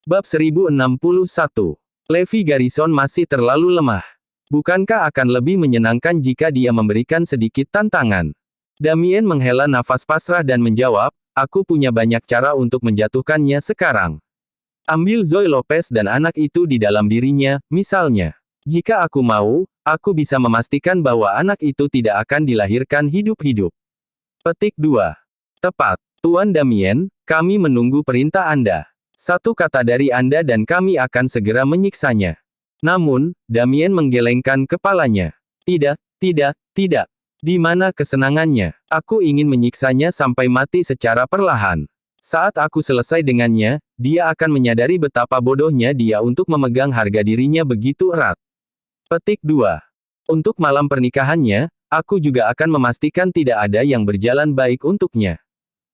Bab 1061. Levi Garrison masih terlalu lemah. Bukankah akan lebih menyenangkan jika dia memberikan sedikit tantangan? Damien menghela nafas pasrah dan menjawab, aku punya banyak cara untuk menjatuhkannya sekarang. Ambil Zoe Lopez dan anak itu di dalam dirinya, misalnya. Jika aku mau, aku bisa memastikan bahwa anak itu tidak akan dilahirkan hidup-hidup. Petik 2. Tepat, Tuan Damien, kami menunggu perintah Anda. Satu kata dari Anda dan kami akan segera menyiksanya. Namun, Damien menggelengkan kepalanya. Tidak, tidak, tidak. Di mana kesenangannya? Aku ingin menyiksanya sampai mati secara perlahan. Saat aku selesai dengannya, dia akan menyadari betapa bodohnya dia untuk memegang harga dirinya begitu erat. Petik 2. Untuk malam pernikahannya, aku juga akan memastikan tidak ada yang berjalan baik untuknya.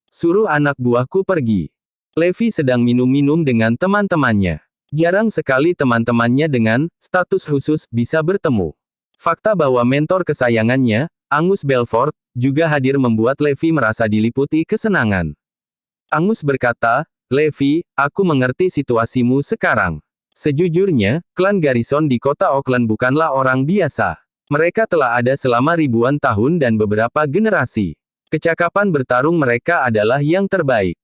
Suruh anak buahku pergi. Levi sedang minum-minum dengan teman-temannya. Jarang sekali teman-temannya dengan status khusus bisa bertemu. Fakta bahwa mentor kesayangannya, Angus Belfort, juga hadir membuat Levi merasa diliputi kesenangan. Angus berkata, Levi, aku mengerti situasimu sekarang. Sejujurnya, klan Garrison di kota Auckland bukanlah orang biasa. Mereka telah ada selama ribuan tahun dan beberapa generasi. Kecakapan bertarung mereka adalah yang terbaik.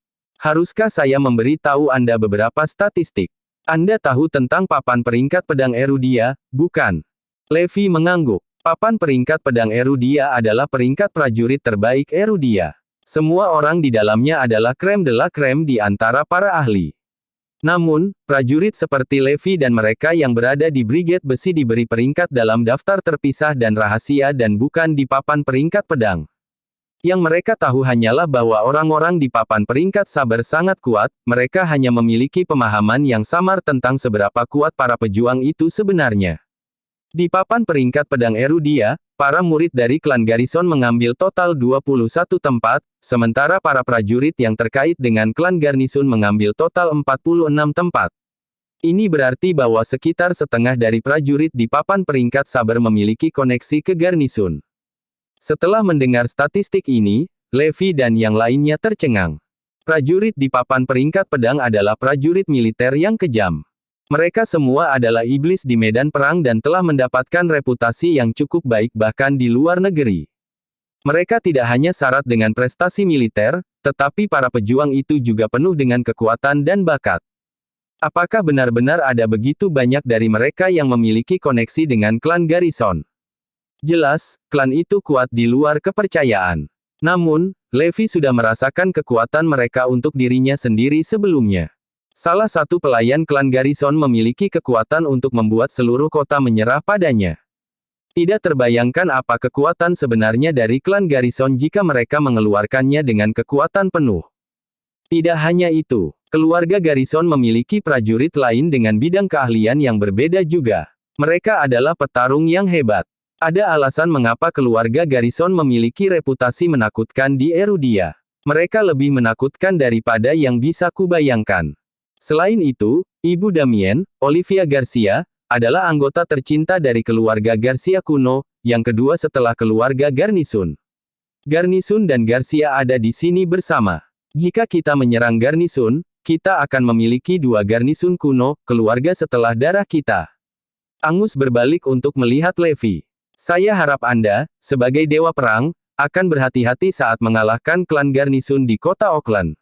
Haruskah saya memberi tahu Anda beberapa statistik? Anda tahu tentang papan peringkat pedang Erudia, bukan? Levi mengangguk. Papan peringkat pedang Erudia adalah peringkat prajurit terbaik Erudia. Semua orang di dalamnya adalah krem de la krem di antara para ahli. Namun, prajurit seperti Levi dan mereka yang berada di Brigade Besi diberi peringkat dalam daftar terpisah dan rahasia dan bukan di papan peringkat pedang. Yang mereka tahu hanyalah bahwa orang-orang di papan peringkat sabar sangat kuat, mereka hanya memiliki pemahaman yang samar tentang seberapa kuat para pejuang itu sebenarnya. Di papan peringkat pedang Erudia, para murid dari klan Garrison mengambil total 21 tempat, sementara para prajurit yang terkait dengan klan Garnison mengambil total 46 tempat. Ini berarti bahwa sekitar setengah dari prajurit di papan peringkat sabar memiliki koneksi ke Garnison. Setelah mendengar statistik ini, Levi dan yang lainnya tercengang. Prajurit di papan peringkat pedang adalah prajurit militer yang kejam. Mereka semua adalah iblis di medan perang dan telah mendapatkan reputasi yang cukup baik bahkan di luar negeri. Mereka tidak hanya syarat dengan prestasi militer, tetapi para pejuang itu juga penuh dengan kekuatan dan bakat. Apakah benar-benar ada begitu banyak dari mereka yang memiliki koneksi dengan klan Garrison? Jelas, klan itu kuat di luar kepercayaan. Namun, Levi sudah merasakan kekuatan mereka untuk dirinya sendiri sebelumnya. Salah satu pelayan klan Garrison memiliki kekuatan untuk membuat seluruh kota menyerah padanya. Tidak terbayangkan apa kekuatan sebenarnya dari klan Garrison jika mereka mengeluarkannya dengan kekuatan penuh. Tidak hanya itu, keluarga Garrison memiliki prajurit lain dengan bidang keahlian yang berbeda juga. Mereka adalah petarung yang hebat. Ada alasan mengapa keluarga Garrison memiliki reputasi menakutkan di Erudia. Mereka lebih menakutkan daripada yang bisa kubayangkan. Selain itu, Ibu Damien, Olivia Garcia, adalah anggota tercinta dari keluarga Garcia kuno, yang kedua setelah keluarga Garnison. Garnison dan Garcia ada di sini bersama. Jika kita menyerang Garnison, kita akan memiliki dua Garnison kuno, keluarga setelah darah kita. Angus berbalik untuk melihat Levi. Saya harap Anda, sebagai dewa perang, akan berhati-hati saat mengalahkan klan Garnison di kota Auckland.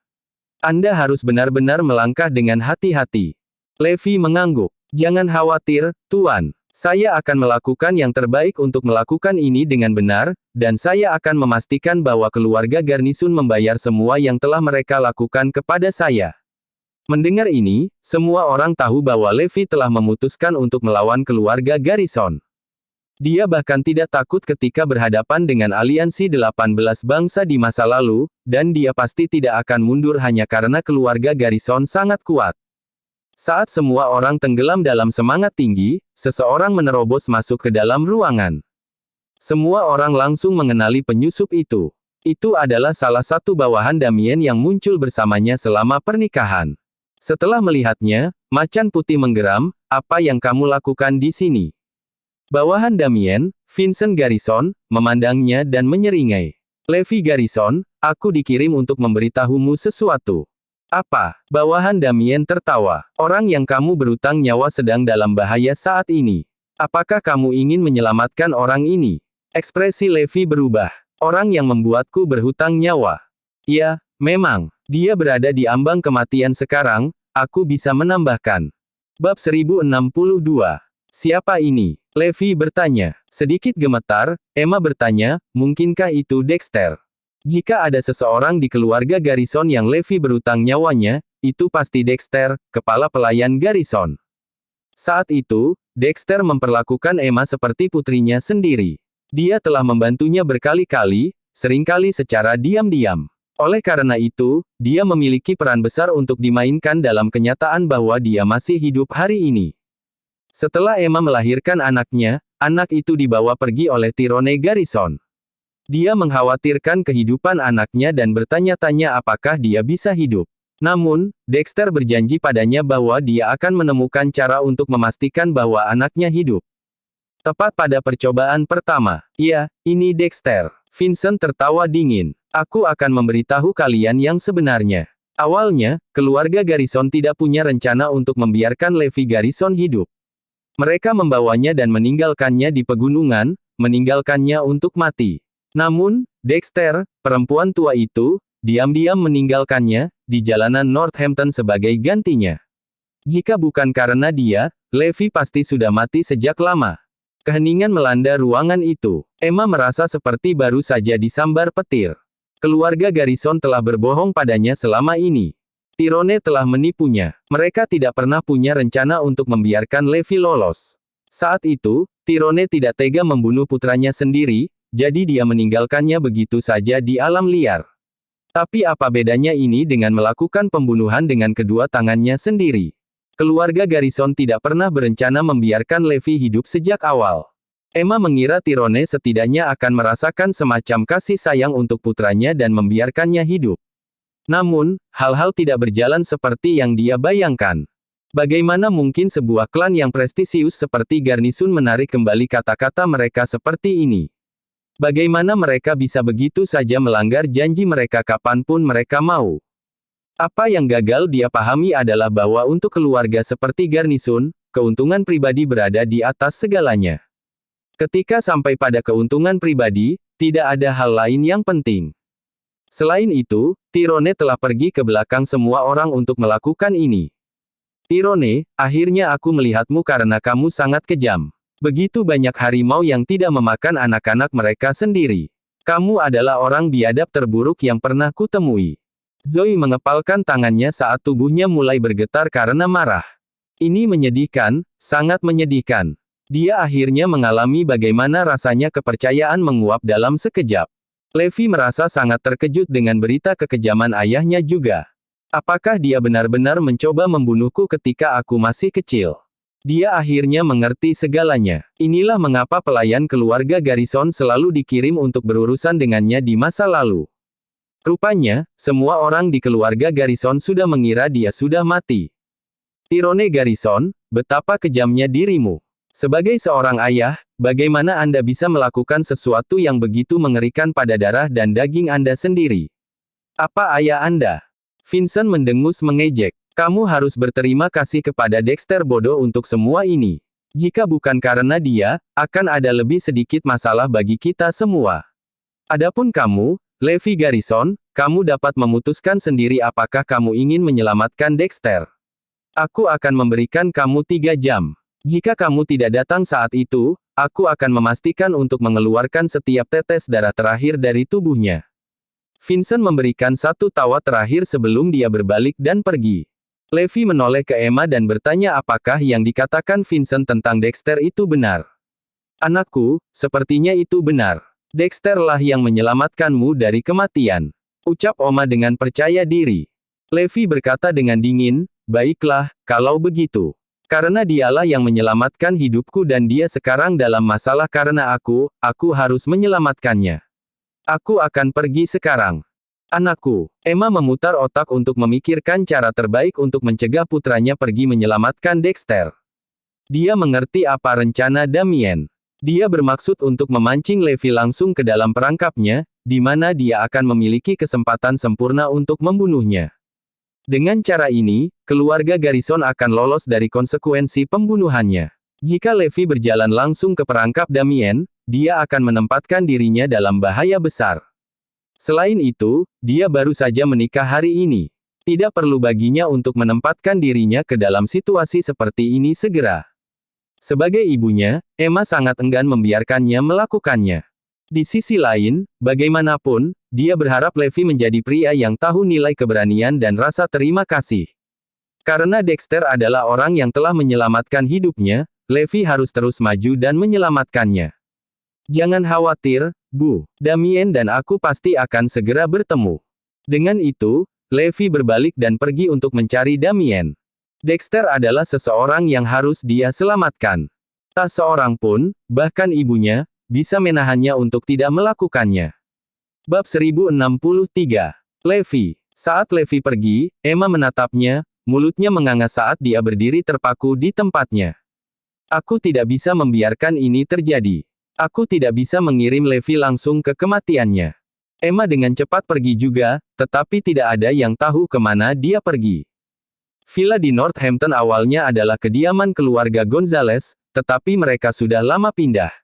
Anda harus benar-benar melangkah dengan hati-hati. Levi mengangguk. Jangan khawatir, Tuan. Saya akan melakukan yang terbaik untuk melakukan ini dengan benar, dan saya akan memastikan bahwa keluarga Garnison membayar semua yang telah mereka lakukan kepada saya. Mendengar ini, semua orang tahu bahwa Levi telah memutuskan untuk melawan keluarga Garrison. Dia bahkan tidak takut ketika berhadapan dengan aliansi 18 bangsa di masa lalu, dan dia pasti tidak akan mundur hanya karena keluarga Garrison sangat kuat. Saat semua orang tenggelam dalam semangat tinggi, seseorang menerobos masuk ke dalam ruangan. Semua orang langsung mengenali penyusup itu. Itu adalah salah satu bawahan Damien yang muncul bersamanya selama pernikahan. Setelah melihatnya, macan putih menggeram, apa yang kamu lakukan di sini? Bawahan Damien, Vincent Garrison, memandangnya dan menyeringai. Levi Garrison, aku dikirim untuk memberitahumu sesuatu. Apa? Bawahan Damien tertawa. Orang yang kamu berutang nyawa sedang dalam bahaya saat ini. Apakah kamu ingin menyelamatkan orang ini? Ekspresi Levi berubah. Orang yang membuatku berhutang nyawa. Ya, memang. Dia berada di ambang kematian sekarang, aku bisa menambahkan. Bab 1062. Siapa ini? Levi bertanya. Sedikit gemetar, Emma bertanya, mungkinkah itu Dexter? Jika ada seseorang di keluarga Garrison yang Levi berutang nyawanya, itu pasti Dexter, kepala pelayan Garrison. Saat itu, Dexter memperlakukan Emma seperti putrinya sendiri. Dia telah membantunya berkali-kali, seringkali secara diam-diam. Oleh karena itu, dia memiliki peran besar untuk dimainkan dalam kenyataan bahwa dia masih hidup hari ini. Setelah Emma melahirkan anaknya, anak itu dibawa pergi oleh Tyrone Garrison. Dia mengkhawatirkan kehidupan anaknya dan bertanya-tanya apakah dia bisa hidup. Namun, Dexter berjanji padanya bahwa dia akan menemukan cara untuk memastikan bahwa anaknya hidup. Tepat pada percobaan pertama. Ya, ini Dexter. Vincent tertawa dingin. Aku akan memberitahu kalian yang sebenarnya. Awalnya, keluarga Garrison tidak punya rencana untuk membiarkan Levi Garrison hidup. Mereka membawanya dan meninggalkannya di pegunungan, meninggalkannya untuk mati. Namun, Dexter, perempuan tua itu, diam-diam meninggalkannya, di jalanan Northampton sebagai gantinya. Jika bukan karena dia, Levi pasti sudah mati sejak lama. Keheningan melanda ruangan itu. Emma merasa seperti baru saja disambar petir. Keluarga Garrison telah berbohong padanya selama ini. Tyrone telah menipunya. Mereka tidak pernah punya rencana untuk membiarkan Levi lolos. Saat itu, Tyrone tidak tega membunuh putranya sendiri, jadi dia meninggalkannya begitu saja di alam liar. Tapi apa bedanya ini dengan melakukan pembunuhan dengan kedua tangannya sendiri? Keluarga Garrison tidak pernah berencana membiarkan Levi hidup sejak awal. Emma mengira Tyrone setidaknya akan merasakan semacam kasih sayang untuk putranya dan membiarkannya hidup. Namun, hal-hal tidak berjalan seperti yang dia bayangkan. Bagaimana mungkin sebuah klan yang prestisius seperti Garnison menarik kembali kata-kata mereka seperti ini? Bagaimana mereka bisa begitu saja melanggar janji mereka kapanpun mereka mau? Apa yang gagal dia pahami adalah bahwa untuk keluarga seperti Garnison, keuntungan pribadi berada di atas segalanya. Ketika sampai pada keuntungan pribadi, tidak ada hal lain yang penting. Selain itu, Tyrone telah pergi ke belakang semua orang untuk melakukan ini. Tyrone, akhirnya aku melihatmu karena kamu sangat kejam. Begitu banyak harimau yang tidak memakan anak-anak mereka sendiri. Kamu adalah orang biadab terburuk yang pernah kutemui. Zoe mengepalkan tangannya saat tubuhnya mulai bergetar karena marah. Ini menyedihkan, sangat menyedihkan. Dia akhirnya mengalami bagaimana rasanya kepercayaan menguap dalam sekejap. Levi merasa sangat terkejut dengan berita kekejaman ayahnya juga. Apakah dia benar-benar mencoba membunuhku ketika aku masih kecil? Dia akhirnya mengerti segalanya. Inilah mengapa pelayan keluarga Garrison selalu dikirim untuk berurusan dengannya di masa lalu. Rupanya, semua orang di keluarga Garrison sudah mengira dia sudah mati. Tyrone Garrison, betapa kejamnya dirimu. Sebagai seorang ayah, bagaimana Anda bisa melakukan sesuatu yang begitu mengerikan pada darah dan daging Anda sendiri? Apa ayah Anda? Vincent mendengus mengejek. Kamu harus berterima kasih kepada Dexter bodoh untuk semua ini. Jika bukan karena dia, akan ada lebih sedikit masalah bagi kita semua. Adapun kamu, Levi Garrison, kamu dapat memutuskan sendiri apakah kamu ingin menyelamatkan Dexter. Aku akan memberikan kamu 3 jam. Jika kamu tidak datang saat itu, aku akan memastikan untuk mengeluarkan setiap tetes darah terakhir dari tubuhnya. Vincent memberikan satu tawa terakhir sebelum dia berbalik dan pergi. Levi menoleh ke Emma dan bertanya apakah yang dikatakan Vincent tentang Dexter itu benar. Anakku, sepertinya itu benar. Dexter lah yang menyelamatkanmu dari kematian. Ucap Oma dengan percaya diri. Levi berkata dengan dingin, baiklah, kalau begitu. Karena dialah yang menyelamatkan hidupku dan dia sekarang dalam masalah karena aku harus menyelamatkannya. Aku akan pergi sekarang. Anakku, Emma memutar otak untuk memikirkan cara terbaik untuk mencegah putranya pergi menyelamatkan Dexter. Dia mengerti apa rencana Damien. Dia bermaksud untuk memancing Levi langsung ke dalam perangkapnya, di mana dia akan memiliki kesempatan sempurna untuk membunuhnya. Dengan cara ini, keluarga Garrison akan lolos dari konsekuensi pembunuhannya. Jika Levi berjalan langsung ke perangkap Damien, dia akan menempatkan dirinya dalam bahaya besar. Selain itu, dia baru saja menikah hari ini. Tidak perlu baginya untuk menempatkan dirinya ke dalam situasi seperti ini segera. Sebagai ibunya, Emma sangat enggan membiarkannya melakukannya. Di sisi lain, bagaimanapun, dia berharap Levi menjadi pria yang tahu nilai keberanian dan rasa terima kasih. Karena Dexter adalah orang yang telah menyelamatkan hidupnya, Levi harus terus maju dan menyelamatkannya. Jangan khawatir, Bu. Damien dan aku pasti akan segera bertemu. Dengan itu, Levi berbalik dan pergi untuk mencari Damien. Dexter adalah seseorang yang harus dia selamatkan. Tak seorang pun, bahkan ibunya, bisa menahannya untuk tidak melakukannya. Bab 1063. Levi. Saat Levi pergi, Emma menatapnya, mulutnya menganga saat dia berdiri terpaku di tempatnya. Aku tidak bisa membiarkan ini terjadi. Aku tidak bisa mengirim Levi langsung ke kematiannya. Emma dengan cepat pergi juga, tetapi tidak ada yang tahu kemana dia pergi. Villa di Northampton awalnya adalah kediaman keluarga Gonzales, tetapi mereka sudah lama pindah.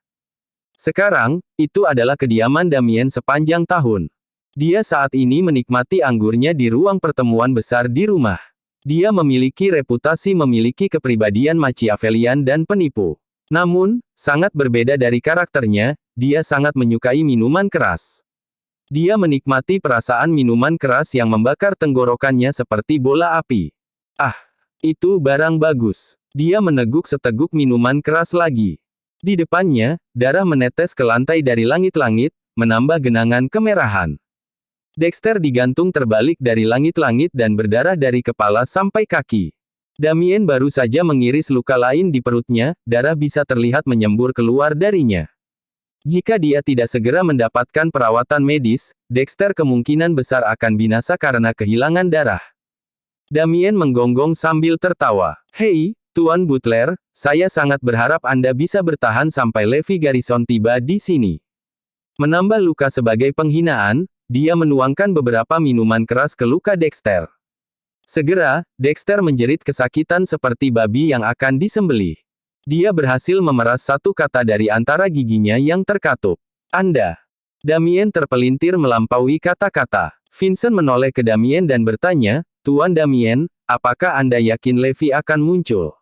Sekarang, itu adalah kediaman Damien sepanjang tahun. Dia saat ini menikmati anggurnya di ruang pertemuan besar di rumah. Dia memiliki reputasi memiliki kepribadian Machiavellian dan penipu. Namun, sangat berbeda dari karakternya, dia sangat menyukai minuman keras. Dia menikmati perasaan minuman keras yang membakar tenggorokannya seperti bola api. Ah, itu barang bagus. Dia meneguk seteguk minuman keras lagi. Di depannya, darah menetes ke lantai dari langit-langit, menambah genangan kemerahan. Dexter digantung terbalik dari langit-langit dan berdarah dari kepala sampai kaki. Damien baru saja mengiris luka lain di perutnya, darah bisa terlihat menyembur keluar darinya. Jika dia tidak segera mendapatkan perawatan medis, Dexter kemungkinan besar akan binasa karena kehilangan darah. Damien menggonggong sambil tertawa. Hei, Tuan Butler, saya sangat berharap Anda bisa bertahan sampai Levi Garrison tiba di sini. Menambah luka sebagai penghinaan, dia menuangkan beberapa minuman keras ke luka Dexter. Segera, Dexter menjerit kesakitan seperti babi yang akan disembelih. Dia berhasil memeras satu kata dari antara giginya yang terkatup. Anda. Damien terpelintir melampaui kata-kata. Vincent menoleh ke Damien dan bertanya, Tuan Damien, apakah Anda yakin Levi akan muncul?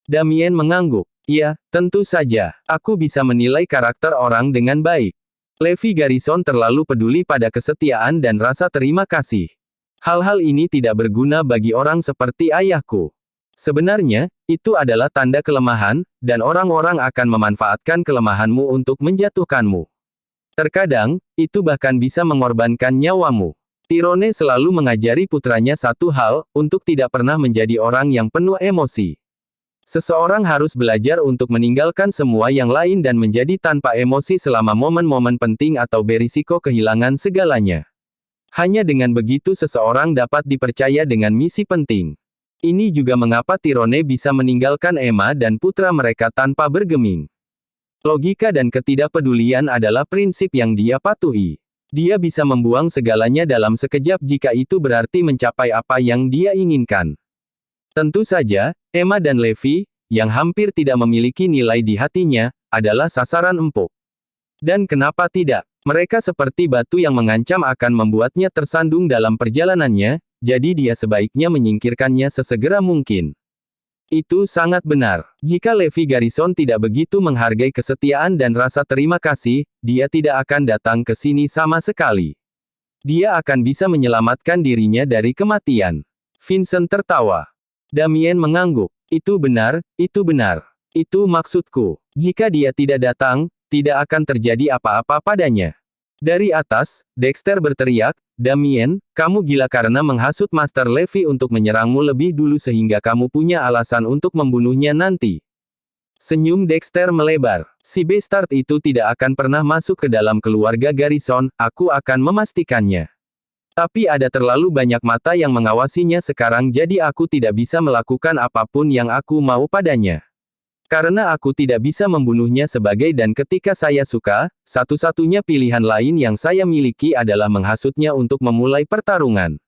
Damien mengangguk. Iya, tentu saja. Aku bisa menilai karakter orang dengan baik. Levi Garrison terlalu peduli pada kesetiaan dan rasa terima kasih. Hal-hal ini tidak berguna bagi orang seperti ayahku. Sebenarnya, itu adalah tanda kelemahan, dan orang-orang akan memanfaatkan kelemahanmu untuk menjatuhkanmu. Terkadang, itu bahkan bisa mengorbankan nyawamu. Tyrone selalu mengajari putranya satu hal, untuk tidak pernah menjadi orang yang penuh emosi. Seseorang harus belajar untuk meninggalkan semua yang lain dan menjadi tanpa emosi selama momen-momen penting atau berisiko kehilangan segalanya. Hanya dengan begitu seseorang dapat dipercaya dengan misi penting. Ini juga mengapa Tyrone bisa meninggalkan Emma dan putra mereka tanpa bergeming. Logika dan ketidakpedulian adalah prinsip yang dia patuhi. Dia bisa membuang segalanya dalam sekejap jika itu berarti mencapai apa yang dia inginkan. Tentu saja, Emma dan Levi, yang hampir tidak memiliki nilai di hatinya, adalah sasaran empuk. Dan kenapa tidak? Mereka seperti batu yang mengancam akan membuatnya tersandung dalam perjalanannya, jadi dia sebaiknya menyingkirkannya sesegera mungkin. Itu sangat benar. Jika Levi Garrison tidak begitu menghargai kesetiaan dan rasa terima kasih, dia tidak akan datang ke sini sama sekali. Dia akan bisa menyelamatkan dirinya dari kematian. Vincent tertawa. Damien mengangguk. Itu benar, itu benar. Itu maksudku. Jika dia tidak datang, tidak akan terjadi apa-apa padanya. Dari atas, Dexter berteriak, Damien, kamu gila karena menghasut Master Levi untuk menyerangmu lebih dulu sehingga kamu punya alasan untuk membunuhnya nanti. Senyum Dexter melebar. Si bastard itu tidak akan pernah masuk ke dalam keluarga Garrison, aku akan memastikannya. Tapi ada terlalu banyak mata yang mengawasinya sekarang jadi aku tidak bisa melakukan apapun yang aku mau padanya. Karena aku tidak bisa membunuhnya sebagai dan ketika saya suka, satu-satunya pilihan lain yang saya miliki adalah menghasutnya untuk memulai pertarungan.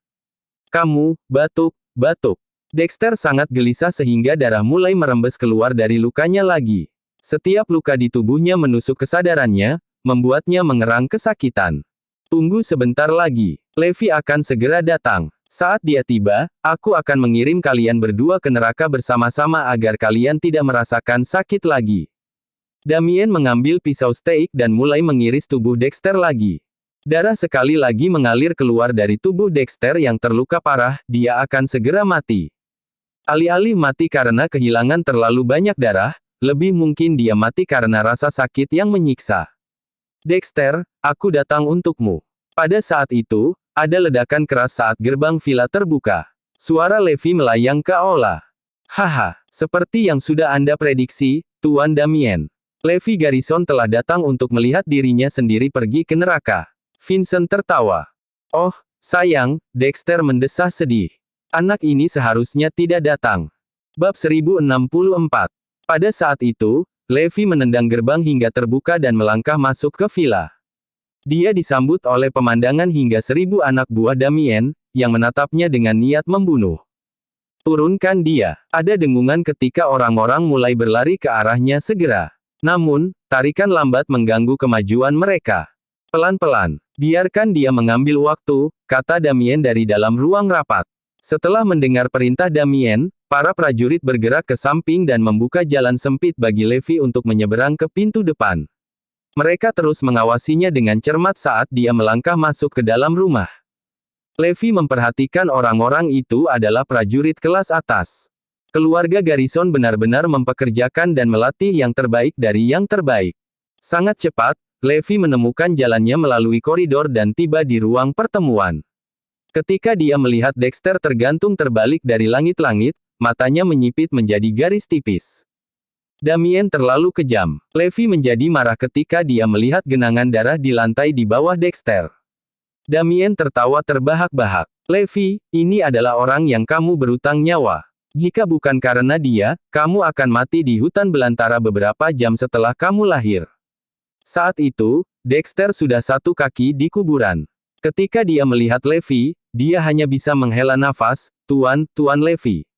Kamu, batuk, batuk. Dexter sangat gelisah sehingga darah mulai merembes keluar dari lukanya lagi. Setiap luka di tubuhnya menusuk kesadarannya, membuatnya mengerang kesakitan. Tunggu sebentar lagi. Levi akan segera datang. Saat dia tiba, aku akan mengirim kalian berdua ke neraka bersama-sama agar kalian tidak merasakan sakit lagi. Damien mengambil pisau steak dan mulai mengiris tubuh Dexter lagi. Darah sekali lagi mengalir keluar dari tubuh Dexter yang terluka parah, dia akan segera mati. Alih-alih mati karena kehilangan terlalu banyak darah, lebih mungkin dia mati karena rasa sakit yang menyiksa. Dexter, aku datang untukmu. Pada saat itu, ada ledakan keras saat gerbang villa terbuka. Suara Levi melayang ke aula. Haha, seperti yang sudah Anda prediksi, Tuan Damien. Levi Garrison telah datang untuk melihat dirinya sendiri pergi ke neraka. Vincent tertawa. Oh, sayang, Dexter mendesah sedih. Anak ini seharusnya tidak datang. Bab 1064. Pada saat itu, Levi menendang gerbang hingga terbuka dan melangkah masuk ke villa. Dia disambut oleh pemandangan hingga 1000 anak buah Damien, yang menatapnya dengan niat membunuh. Turunkan dia. Ada dengungan ketika orang-orang mulai berlari ke arahnya segera. Namun, tarikan lambat mengganggu kemajuan mereka. Pelan-pelan, biarkan dia mengambil waktu, kata Damien dari dalam ruang rapat. Setelah mendengar perintah Damien, para prajurit bergerak ke samping dan membuka jalan sempit bagi Levi untuk menyeberang ke pintu depan. Mereka terus mengawasinya dengan cermat saat dia melangkah masuk ke dalam rumah. Levi memperhatikan orang-orang itu adalah prajurit kelas atas. Keluarga Garrison benar-benar mempekerjakan dan melatih yang terbaik dari yang terbaik. Sangat cepat, Levi menemukan jalannya melalui koridor dan tiba di ruang pertemuan. Ketika dia melihat Dexter tergantung terbalik dari langit-langit, matanya menyipit menjadi garis tipis. Damien terlalu kejam. Levi menjadi marah ketika dia melihat genangan darah di lantai di bawah Dexter. Damien tertawa terbahak-bahak. Levi, ini adalah orang yang kamu berutang nyawa. Jika bukan karena dia, kamu akan mati di hutan belantara beberapa jam setelah kamu lahir. Saat itu, Dexter sudah satu kaki di kuburan. Ketika dia melihat Levi, dia hanya bisa menghela nafas, Tuan Levi.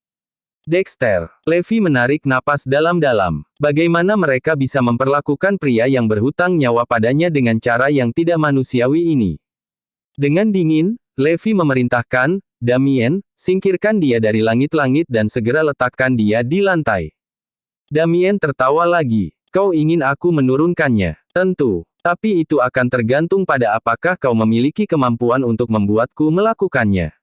Dexter. Levi menarik napas dalam-dalam. Bagaimana mereka bisa memperlakukan pria yang berhutang nyawa padanya dengan cara yang tidak manusiawi ini? Dengan dingin, Levi memerintahkan, Damien, singkirkan dia dari langit-langit dan segera letakkan dia di lantai. Damien tertawa lagi. Kau ingin aku menurunkannya? Tentu. Tapi itu akan tergantung pada apakah kau memiliki kemampuan untuk membuatku melakukannya.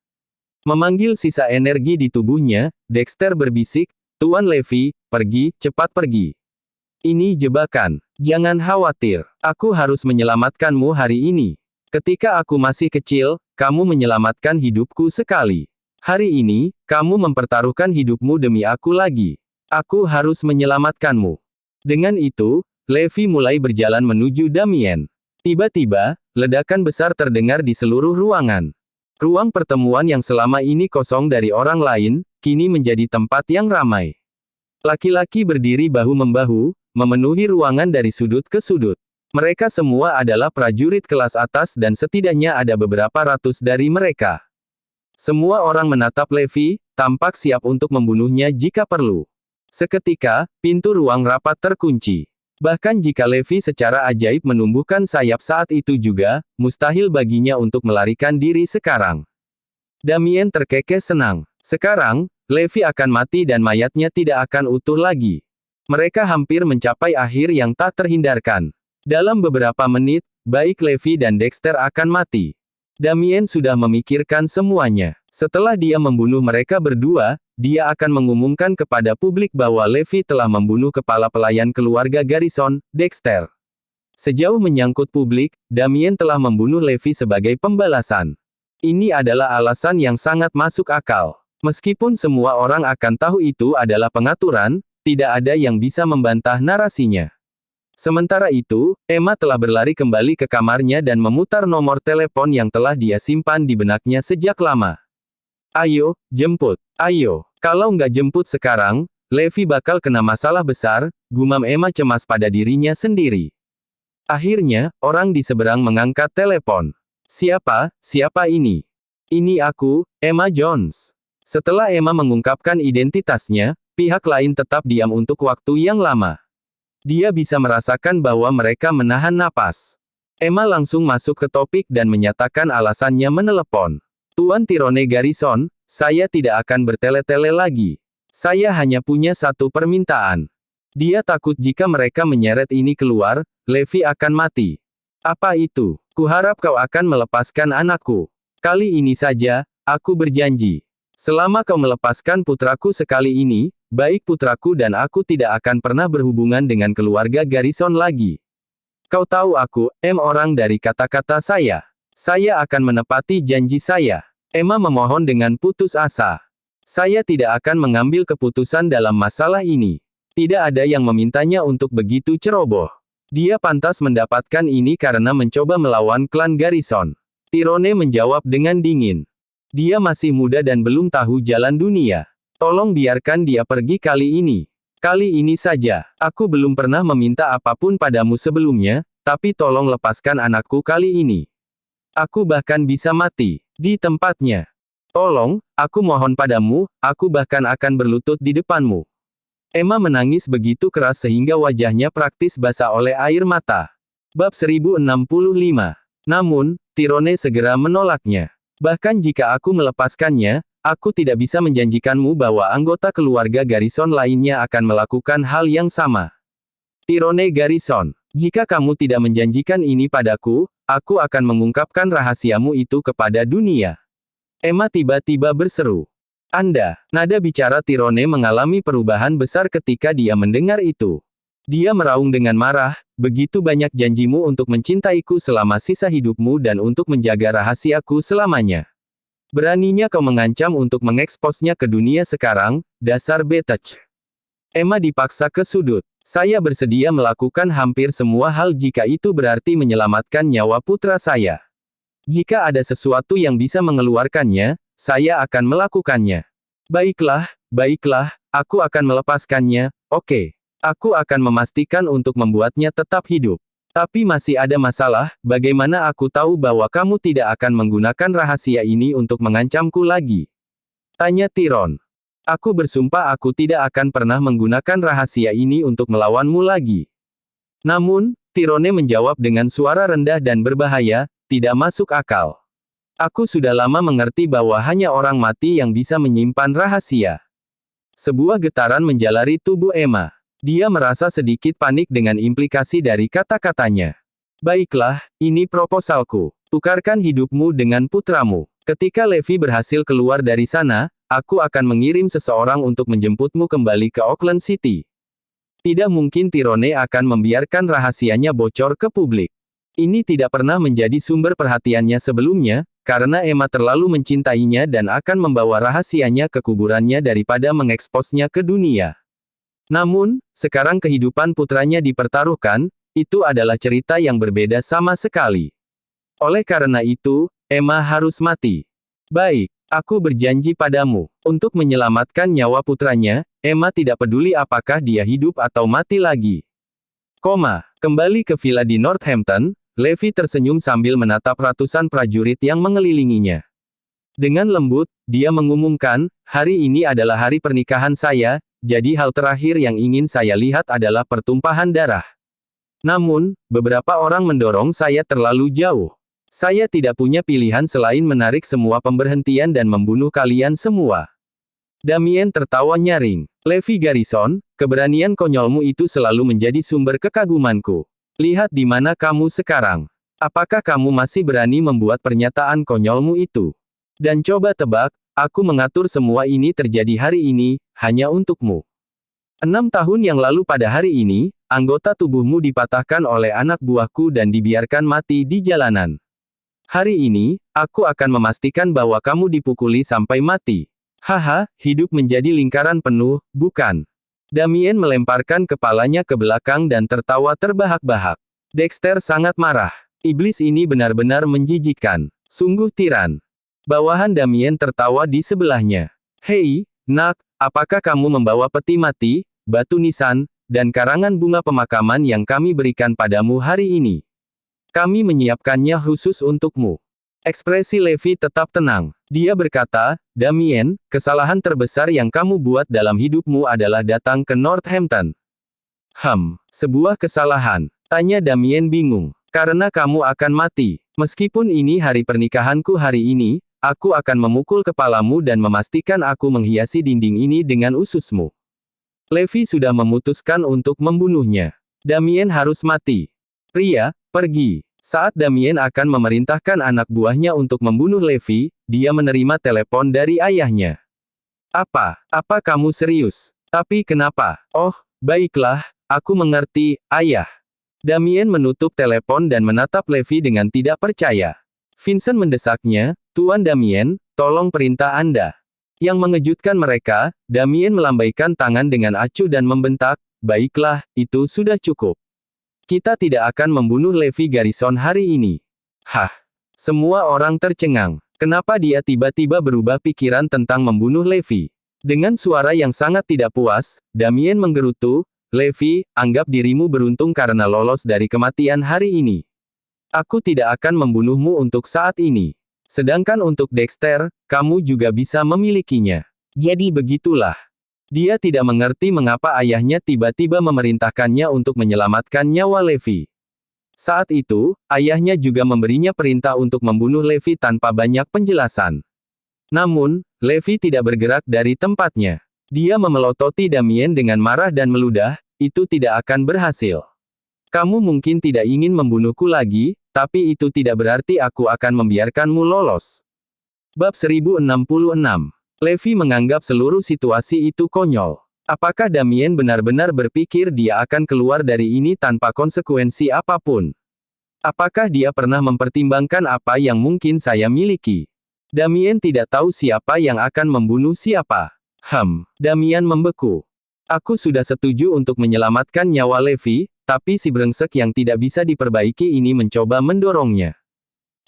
Memanggil sisa energi di tubuhnya, Dexter berbisik, Tuan Levi, pergi, cepat pergi. Ini jebakan. Jangan khawatir. Aku harus menyelamatkanmu hari ini. Ketika aku masih kecil, kamu menyelamatkan hidupku sekali. Hari ini, kamu mempertaruhkan hidupmu demi aku lagi. Aku harus menyelamatkanmu. Dengan itu, Levi mulai berjalan menuju Damien. Tiba-tiba, ledakan besar terdengar di seluruh ruangan. Ruang pertemuan yang selama ini kosong dari orang lain, kini menjadi tempat yang ramai. Laki-laki berdiri bahu-membahu, memenuhi ruangan dari sudut ke sudut. Mereka semua adalah prajurit kelas atas dan setidaknya ada beberapa ratus dari mereka. Semua orang menatap Levi, tampak siap untuk membunuhnya jika perlu. Seketika, pintu ruang rapat terkunci. Bahkan jika Levi secara ajaib menumbuhkan sayap saat itu juga, mustahil baginya untuk melarikan diri sekarang. Damien terkekeh senang. Sekarang, Levi akan mati dan mayatnya tidak akan utuh lagi. Mereka hampir mencapai akhir yang tak terhindarkan. Dalam beberapa menit, baik Levi dan Dexter akan mati. Damien sudah memikirkan semuanya. Setelah dia membunuh mereka berdua, dia akan mengumumkan kepada publik bahwa Levi telah membunuh kepala pelayan keluarga Garrison, Dexter. Sejauh menyangkut publik, Damien telah membunuh Levi sebagai pembalasan. Ini adalah alasan yang sangat masuk akal. Meskipun semua orang akan tahu itu adalah pengaturan, tidak ada yang bisa membantah narasinya. Sementara itu, Emma telah berlari kembali ke kamarnya dan memutar nomor telepon yang telah dia simpan di benaknya sejak lama. Ayo, jemput. Ayo. Kalau nggak jemput sekarang, Levi bakal kena masalah besar, gumam Emma cemas pada dirinya sendiri. Akhirnya, orang di seberang mengangkat telepon. Siapa ini? Ini aku, Emma Jones. Setelah Emma mengungkapkan identitasnya, pihak lain tetap diam untuk waktu yang lama. Dia bisa merasakan bahwa mereka menahan napas. Emma langsung masuk ke topik dan menyatakan alasannya menelepon. Tuan Tyrone Garrison, saya tidak akan bertele-tele lagi. Saya hanya punya satu permintaan. Dia takut jika mereka menyeret ini keluar, Levi akan mati. Apa itu? Kuharap kau akan melepaskan anakku. Kali ini saja, aku berjanji. Selama kau melepaskan putraku sekali ini, baik putraku dan aku tidak akan pernah berhubungan dengan keluarga Garrison lagi. Kau tahu aku, orang dari kata-kata saya. Saya akan menepati janji saya. Emma memohon dengan putus asa. Saya tidak akan mengambil keputusan dalam masalah ini. Tidak ada yang memintanya untuk begitu ceroboh. Dia pantas mendapatkan ini karena mencoba melawan klan Garrison. Tyrone menjawab dengan dingin. Dia masih muda dan belum tahu jalan dunia. Tolong biarkan dia pergi kali ini. Kali ini saja. Aku belum pernah meminta apapun padamu sebelumnya, tapi tolong lepaskan anakku kali ini. Aku bahkan bisa mati di tempatnya. Tolong, aku mohon padamu, aku bahkan akan berlutut di depanmu. Emma menangis begitu keras sehingga wajahnya praktis basah oleh air mata. Bab 1065. Namun, Tyrone segera menolaknya. Bahkan jika aku melepaskannya, aku tidak bisa menjanjikanmu bahwa anggota keluarga Garrison lainnya akan melakukan hal yang sama. Tyrone Garrison, jika kamu tidak menjanjikan ini padaku, aku akan mengungkapkan rahasiamu itu kepada dunia. Emma tiba-tiba berseru. Nada bicara Tyrone mengalami perubahan besar ketika dia mendengar itu. Dia meraung dengan marah, begitu banyak janjimu untuk mencintaiku selama sisa hidupmu dan untuk menjaga rahasiaku selamanya. Beraninya kau mengancam untuk mengeksposnya ke dunia sekarang, dasar betech. Emma dipaksa ke sudut. Saya bersedia melakukan hampir semua hal jika itu berarti menyelamatkan nyawa putra saya. Jika ada sesuatu yang bisa mengeluarkannya, saya akan melakukannya. Baiklah, aku akan melepaskannya, oke. Aku akan memastikan untuk membuatnya tetap hidup. Tapi masih ada masalah, bagaimana aku tahu bahwa kamu tidak akan menggunakan rahasia ini untuk mengancamku lagi? Tanya Tyrone. Aku bersumpah aku tidak akan pernah menggunakan rahasia ini untuk melawanmu lagi. Namun, Tyrone menjawab dengan suara rendah dan berbahaya, tidak masuk akal. Aku sudah lama mengerti bahwa hanya orang mati yang bisa menyimpan rahasia. Sebuah getaran menjalari tubuh Emma. Dia merasa sedikit panik dengan implikasi dari kata-katanya. Baiklah, ini proposalku. Tukarkan hidupmu dengan putramu. Ketika Levi berhasil keluar dari sana, aku akan mengirim seseorang untuk menjemputmu kembali ke Auckland City. Tidak mungkin Tyrone akan membiarkan rahasianya bocor ke publik. Ini tidak pernah menjadi sumber perhatiannya sebelumnya, karena Emma terlalu mencintainya dan akan membawa rahasianya ke kuburannya daripada mengeksposnya ke dunia. Namun, sekarang kehidupan putranya dipertaruhkan, itu adalah cerita yang berbeda sama sekali. Oleh karena itu, Emma harus mati. Baik, aku berjanji padamu, untuk menyelamatkan nyawa putranya, Emma tidak peduli apakah dia hidup atau mati lagi. Kembali ke villa di Northampton, Levi tersenyum sambil menatap ratusan prajurit yang mengelilinginya. Dengan lembut, dia mengumumkan, hari ini adalah hari pernikahan saya, jadi hal terakhir yang ingin saya lihat adalah pertumpahan darah. Namun, beberapa orang mendorong saya terlalu jauh. Saya tidak punya pilihan selain menarik semua pemberhentian dan membunuh kalian semua. Damien tertawa nyaring. Levi Garrison, keberanian konyolmu itu selalu menjadi sumber kekagumanku. Lihat di mana kamu sekarang. Apakah kamu masih berani membuat pernyataan konyolmu itu? Dan coba tebak, aku mengatur semua ini terjadi hari ini, hanya untukmu. 6 tahun yang lalu pada hari ini, anggota tubuhmu dipatahkan oleh anak buahku dan dibiarkan mati di jalanan. Hari ini, aku akan memastikan bahwa kamu dipukuli sampai mati. Haha, hidup menjadi lingkaran penuh, bukan? Damien melemparkan kepalanya ke belakang dan tertawa terbahak-bahak. Dexter sangat marah. Iblis ini benar-benar menjijikkan. Sungguh tiran. Bawahan Damien tertawa di sebelahnya. Hei, nak, apakah kamu membawa peti mati, batu nisan, dan karangan bunga pemakaman yang kami berikan padamu hari ini? Kami menyiapkannya khusus untukmu. Ekspresi Levi tetap tenang. Dia berkata, Damien, kesalahan terbesar yang kamu buat dalam hidupmu adalah datang ke Northampton. Sebuah kesalahan. Tanya Damien bingung. Karena kamu akan mati. Meskipun ini hari pernikahanku hari ini, aku akan memukul kepalamu dan memastikan aku menghiasi dinding ini dengan ususmu. Levi sudah memutuskan untuk membunuhnya. Damien harus mati. Pria, pergi. Saat Damien akan memerintahkan anak buahnya untuk membunuh Levi, dia menerima telepon dari ayahnya. Apa kamu serius? Tapi kenapa? Oh, baiklah, aku mengerti, ayah. Damien menutup telepon dan menatap Levi dengan tidak percaya. Vincent mendesaknya, Tuan Damien, tolong perintah Anda. Yang mengejutkan mereka, Damien melambaikan tangan dengan acuh dan membentak, baiklah, itu sudah cukup. Kita tidak akan membunuh Levi Garrison hari ini. Semua orang tercengang. Kenapa dia tiba-tiba berubah pikiran tentang membunuh Levi? Dengan suara yang sangat tidak puas, Damien menggerutu, Levi, anggap dirimu beruntung karena lolos dari kematian hari ini. Aku tidak akan membunuhmu untuk saat ini. Sedangkan untuk Dexter, kamu juga bisa memilikinya. Jadi begitulah. Dia tidak mengerti mengapa ayahnya tiba-tiba memerintahkannya untuk menyelamatkan nyawa Levi. Saat itu, ayahnya juga memberinya perintah untuk membunuh Levi tanpa banyak penjelasan. Namun, Levi tidak bergerak dari tempatnya. Dia memelototi Damien dengan marah dan meludah, itu tidak akan berhasil. Kamu mungkin tidak ingin membunuhku lagi, tapi itu tidak berarti aku akan membiarkanmu lolos. Bab 1066. Levi menganggap seluruh situasi itu konyol. Apakah Damien benar-benar berpikir dia akan keluar dari ini tanpa konsekuensi apapun? Apakah dia pernah mempertimbangkan apa yang mungkin saya miliki? Damien tidak tahu siapa yang akan membunuh siapa. Damien membeku. Aku sudah setuju untuk menyelamatkan nyawa Levi, tapi si brengsek yang tidak bisa diperbaiki ini mencoba mendorongnya.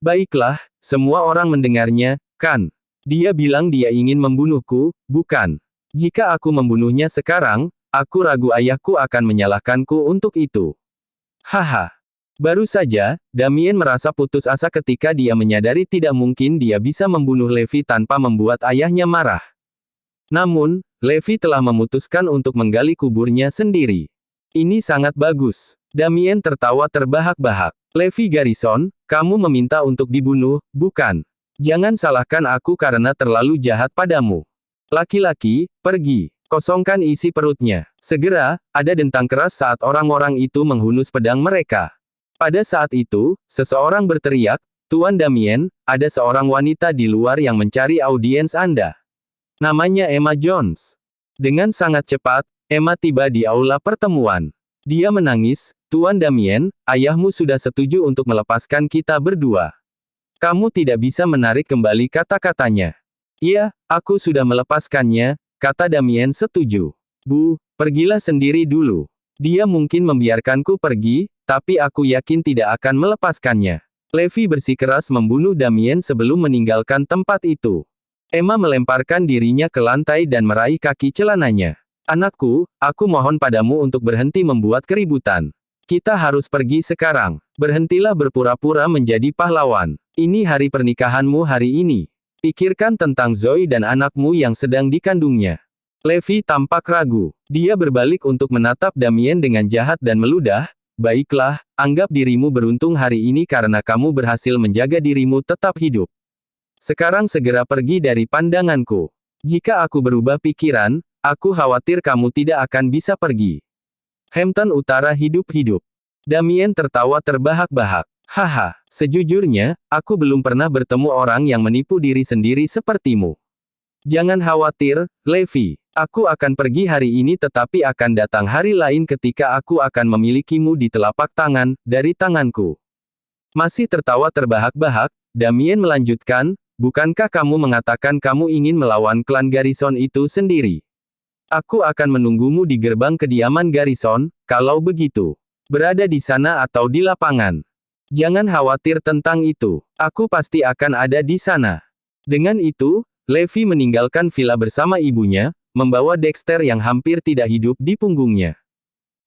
Baiklah, semua orang mendengarnya, kan? Dia bilang dia ingin membunuhku, bukan? Jika aku membunuhnya sekarang, aku ragu ayahku akan menyalahkanku untuk itu. Baru saja, Damien merasa putus asa ketika dia menyadari tidak mungkin dia bisa membunuh Levi tanpa membuat ayahnya marah. Namun, Levi telah memutuskan untuk menggali kuburnya sendiri. Ini sangat bagus. Damien tertawa terbahak-bahak. Levi Garrison, kamu meminta untuk dibunuh, bukan? Jangan salahkan aku karena terlalu jahat padamu. Laki-laki, pergi. Kosongkan isi perutnya. Segera, ada dentang keras saat orang-orang itu menghunus pedang mereka. Pada saat itu, seseorang berteriak, Tuan Damien, ada seorang wanita di luar yang mencari audiens Anda. Namanya Emma Jones. Dengan sangat cepat, Emma tiba di aula pertemuan. Dia menangis, Tuan Damien, ayahmu sudah setuju untuk melepaskan kita berdua. Kamu tidak bisa menarik kembali kata-katanya. Iya, aku sudah melepaskannya, kata Damien setuju. Bu, pergilah sendiri dulu. Dia mungkin membiarkanku pergi, tapi aku yakin tidak akan melepaskannya. Levi bersikeras membunuh Damien sebelum meninggalkan tempat itu. Emma melemparkan dirinya ke lantai dan meraih kaki celananya. Anakku, aku mohon padamu untuk berhenti membuat keributan. Kita harus pergi sekarang. Berhentilah berpura-pura menjadi pahlawan. Ini hari pernikahanmu hari ini. Pikirkan tentang Zoe dan anakmu yang sedang dikandungnya. Levi tampak ragu. Dia berbalik untuk menatap Damien dengan jahat dan meludah. Baiklah, anggap dirimu beruntung hari ini karena kamu berhasil menjaga dirimu tetap hidup. Sekarang segera pergi dari pandanganku. Jika aku berubah pikiran, aku khawatir kamu tidak akan bisa pergi. Hampton Utara hidup-hidup. Damien tertawa terbahak-bahak. Sejujurnya, aku belum pernah bertemu orang yang menipu diri sendiri sepertimu. Jangan khawatir, Levi. Aku akan pergi hari ini tetapi akan datang hari lain ketika aku akan memilikimu di telapak tangan, dari tanganku. Masih tertawa terbahak-bahak, Damien melanjutkan, bukankah kamu mengatakan kamu ingin melawan klan Garrison itu sendiri? Aku akan menunggumu di gerbang kediaman Garrison, kalau begitu. Berada di sana atau di lapangan. Jangan khawatir tentang itu. Aku pasti akan ada di sana. Dengan itu, Levi meninggalkan villa bersama ibunya, membawa Dexter yang hampir tidak hidup di punggungnya.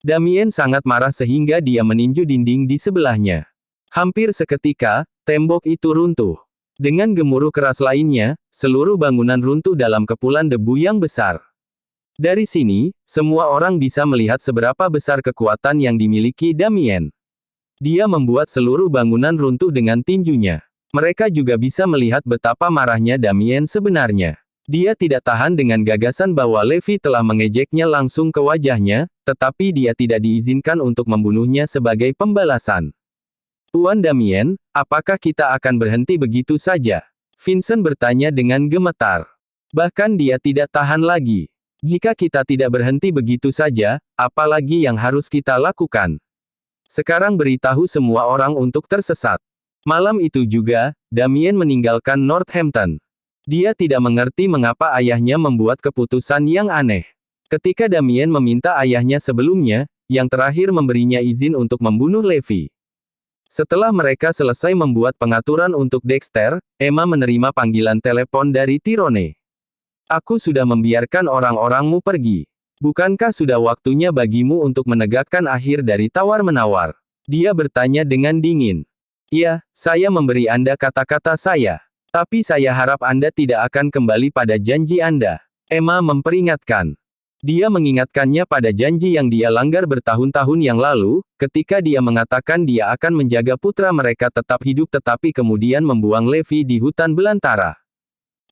Damien sangat marah sehingga dia meninju dinding di sebelahnya. Hampir seketika, tembok itu runtuh. Dengan gemuruh keras lainnya, seluruh bangunan runtuh dalam kepulan debu yang besar. Dari sini, semua orang bisa melihat seberapa besar kekuatan yang dimiliki Damien. Dia membuat seluruh bangunan runtuh dengan tinjunya. Mereka juga bisa melihat betapa marahnya Damien sebenarnya. Dia tidak tahan dengan gagasan bahwa Levi telah mengejeknya langsung ke wajahnya, tetapi dia tidak diizinkan untuk membunuhnya sebagai pembalasan. Tuan Damien, apakah kita akan berhenti begitu saja? Vincent bertanya dengan gemetar. Bahkan dia tidak tahan lagi. Jika kita tidak berhenti begitu saja, apa lagi yang harus kita lakukan? Sekarang beritahu semua orang untuk tersesat. Malam itu juga, Damien meninggalkan Northampton. Dia tidak mengerti mengapa ayahnya membuat keputusan yang aneh. Ketika Damien meminta ayahnya sebelumnya, yang terakhir memberinya izin untuk membunuh Levi. Setelah mereka selesai membuat pengaturan untuk Dexter, Emma menerima panggilan telepon dari Tyrone. Aku sudah membiarkan orang-orangmu pergi. Bukankah sudah waktunya bagimu untuk menegakkan akhir dari tawar-menawar? Dia bertanya dengan dingin. Ya, saya memberi Anda kata-kata saya. Tapi saya harap Anda tidak akan kembali pada janji Anda. Emma memperingatkan. Dia mengingatkannya pada janji yang dia langgar bertahun-tahun yang lalu, ketika dia mengatakan dia akan menjaga putra mereka tetap hidup tetapi kemudian membuang Levi di hutan belantara.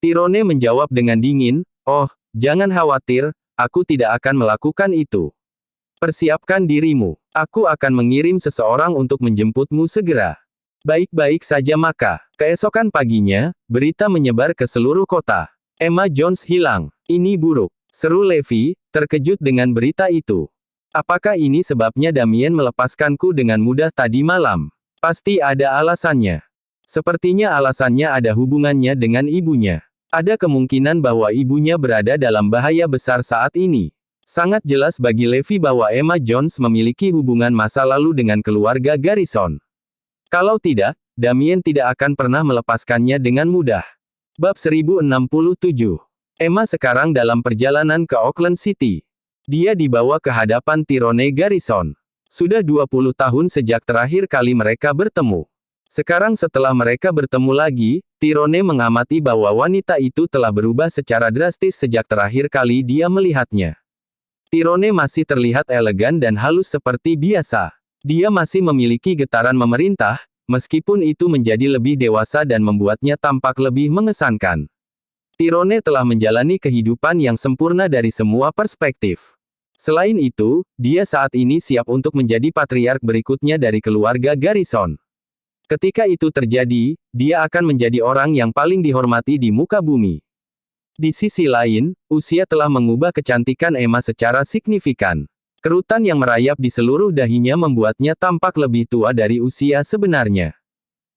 Tyrone menjawab dengan dingin, "Oh, jangan khawatir. Aku tidak akan melakukan itu. Persiapkan dirimu. Aku akan mengirim seseorang untuk menjemputmu segera." Baik-baik saja maka. Keesokan paginya, berita menyebar ke seluruh kota. Emma Jones hilang. Ini buruk. Seru Levi, terkejut dengan berita itu. Apakah ini sebabnya Damien melepaskanku dengan mudah tadi malam? Pasti ada alasannya. Sepertinya alasannya ada hubungannya dengan ibunya. Ada kemungkinan bahwa ibunya berada dalam bahaya besar saat ini. Sangat jelas bagi Levi bahwa Emma Jones memiliki hubungan masa lalu dengan keluarga Garrison. Kalau tidak, Damien tidak akan pernah melepaskannya dengan mudah. Bab 1067. Emma sekarang dalam perjalanan ke Auckland City. Dia dibawa ke hadapan Tyrone Garrison. Sudah 20 tahun sejak terakhir kali mereka bertemu. Sekarang setelah mereka bertemu lagi, Tyrone mengamati bahwa wanita itu telah berubah secara drastis sejak terakhir kali dia melihatnya. Tyrone masih terlihat elegan dan halus seperti biasa. Dia masih memiliki getaran memerintah, meskipun itu menjadi lebih dewasa dan membuatnya tampak lebih mengesankan. Tyrone telah menjalani kehidupan yang sempurna dari semua perspektif. Selain itu, dia saat ini siap untuk menjadi patriark berikutnya dari keluarga Garrison. Ketika itu terjadi, dia akan menjadi orang yang paling dihormati di muka bumi. Di sisi lain, usia telah mengubah kecantikan Emma secara signifikan. Kerutan yang merayap di seluruh dahinya membuatnya tampak lebih tua dari usia sebenarnya.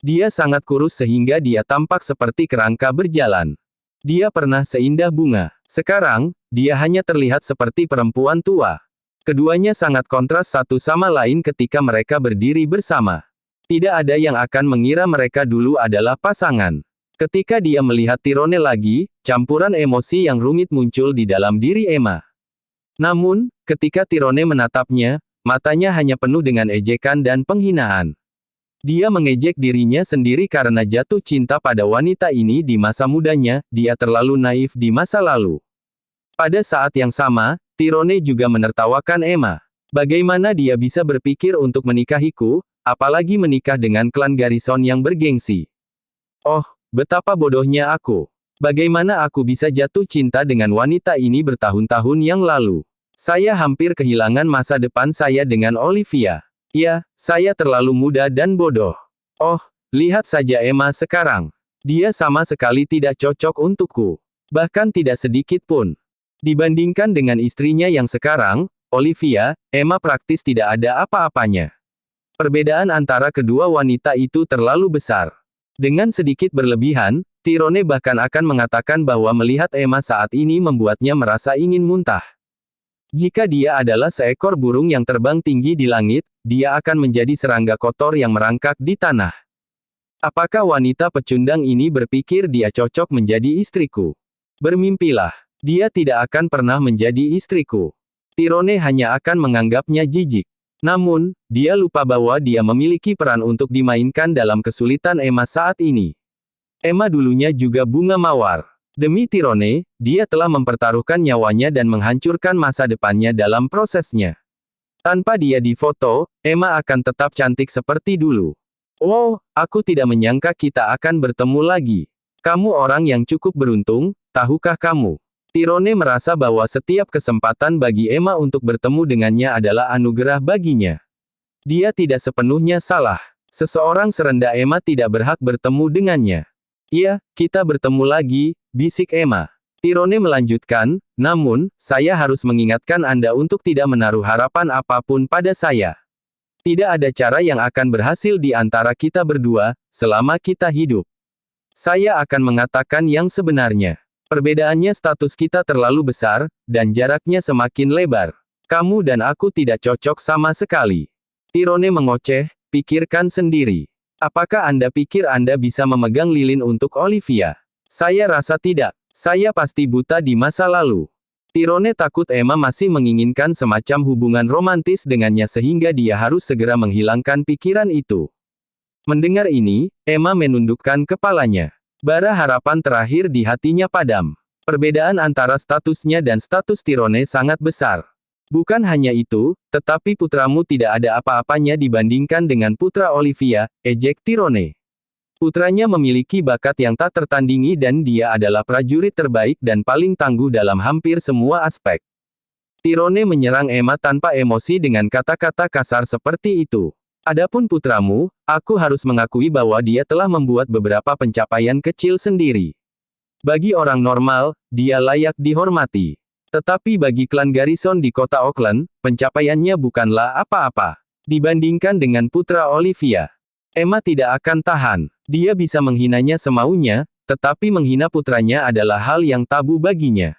Dia sangat kurus sehingga dia tampak seperti kerangka berjalan. Dia pernah seindah bunga. Sekarang, dia hanya terlihat seperti perempuan tua. Keduanya sangat kontras satu sama lain ketika mereka berdiri bersama. Tidak ada yang akan mengira mereka dulu adalah pasangan. Ketika dia melihat Tyrone lagi, campuran emosi yang rumit muncul di dalam diri Emma. Namun, ketika Tyrone menatapnya, matanya hanya penuh dengan ejekan dan penghinaan. Dia mengejek dirinya sendiri karena jatuh cinta pada wanita ini di masa mudanya, dia terlalu naif di masa lalu. Pada saat yang sama, Tyrone juga menertawakan Emma. Bagaimana dia bisa berpikir untuk menikahiku? Apalagi menikah dengan klan Garrison yang bergengsi. Oh, betapa bodohnya aku. Bagaimana aku bisa jatuh cinta dengan wanita ini bertahun-tahun yang lalu? Saya hampir kehilangan masa depan saya dengan Olivia. Ya, saya terlalu muda dan bodoh. Oh, lihat saja Emma sekarang. Dia sama sekali tidak cocok untukku. Bahkan tidak sedikit pun. Dibandingkan dengan istrinya yang sekarang, Olivia, Emma praktis tidak ada apa-apanya. Perbedaan antara kedua wanita itu terlalu besar. Dengan sedikit berlebihan, Tyrone bahkan akan mengatakan bahwa melihat Emma saat ini membuatnya merasa ingin muntah. Jika dia adalah seekor burung yang terbang tinggi di langit, dia akan menjadi serangga kotor yang merangkak di tanah. Apakah wanita pecundang ini berpikir dia cocok menjadi istriku? Bermimpilah. Dia tidak akan pernah menjadi istriku. Tyrone hanya akan menganggapnya jijik. Namun, dia lupa bahwa dia memiliki peran untuk dimainkan dalam kesulitan Emma saat ini. Emma dulunya juga bunga mawar. Demi Tyrone, dia telah mempertaruhkan nyawanya dan menghancurkan masa depannya dalam prosesnya. Tanpa dia difoto, Emma akan tetap cantik seperti dulu. Wow, aku tidak menyangka kita akan bertemu lagi. Kamu orang yang cukup beruntung, tahukah kamu? Tyrone merasa bahwa setiap kesempatan bagi Emma untuk bertemu dengannya adalah anugerah baginya. Dia tidak sepenuhnya salah. Seseorang serendah Emma tidak berhak bertemu dengannya. Iya, kita bertemu lagi, bisik Emma. Tyrone melanjutkan, namun, saya harus mengingatkan Anda untuk tidak menaruh harapan apapun pada saya. Tidak ada cara yang akan berhasil di antara kita berdua, selama kita hidup. Saya akan mengatakan yang sebenarnya. Perbedaannya status kita terlalu besar, dan jaraknya semakin lebar. Kamu dan aku tidak cocok sama sekali. Tyrone mengoceh, pikirkan sendiri. Apakah Anda pikir Anda bisa memegang lilin untuk Olivia? Saya rasa tidak. Saya pasti buta di masa lalu. Tyrone takut Emma masih menginginkan semacam hubungan romantis dengannya sehingga dia harus segera menghilangkan pikiran itu. Mendengar ini, Emma menundukkan kepalanya. Bara harapan terakhir di hatinya padam. Perbedaan antara statusnya dan status Tyrone sangat besar. Bukan hanya itu, tetapi putramu tidak ada apa-apanya dibandingkan dengan putra Olivia, ejek Tyrone. Putranya memiliki bakat yang tak tertandingi dan dia adalah prajurit terbaik dan paling tangguh dalam hampir semua aspek. Tyrone menyerang Emma tanpa emosi dengan kata-kata kasar seperti itu. Adapun putramu, aku harus mengakui bahwa dia telah membuat beberapa pencapaian kecil sendiri. Bagi orang normal, dia layak dihormati. Tetapi bagi klan Garrison di kota Auckland, pencapaiannya bukanlah apa-apa. Dibandingkan dengan putra Olivia, Emma tidak akan tahan. Dia bisa menghinanya semaunya, tetapi menghina putranya adalah hal yang tabu baginya.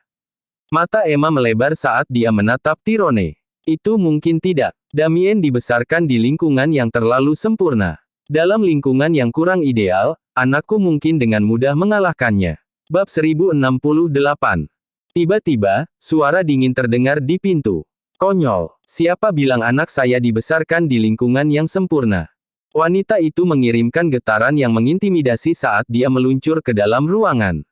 Mata Emma melebar saat dia menatap Tyrone. Itu mungkin tidak. Damien dibesarkan di lingkungan yang terlalu sempurna. Dalam lingkungan yang kurang ideal, anakku mungkin dengan mudah mengalahkannya. Bab 1068. Tiba-tiba, suara dingin terdengar di pintu. Konyol. Siapa bilang anak saya dibesarkan di lingkungan yang sempurna? Wanita itu mengirimkan getaran yang mengintimidasi saat dia meluncur ke dalam ruangan.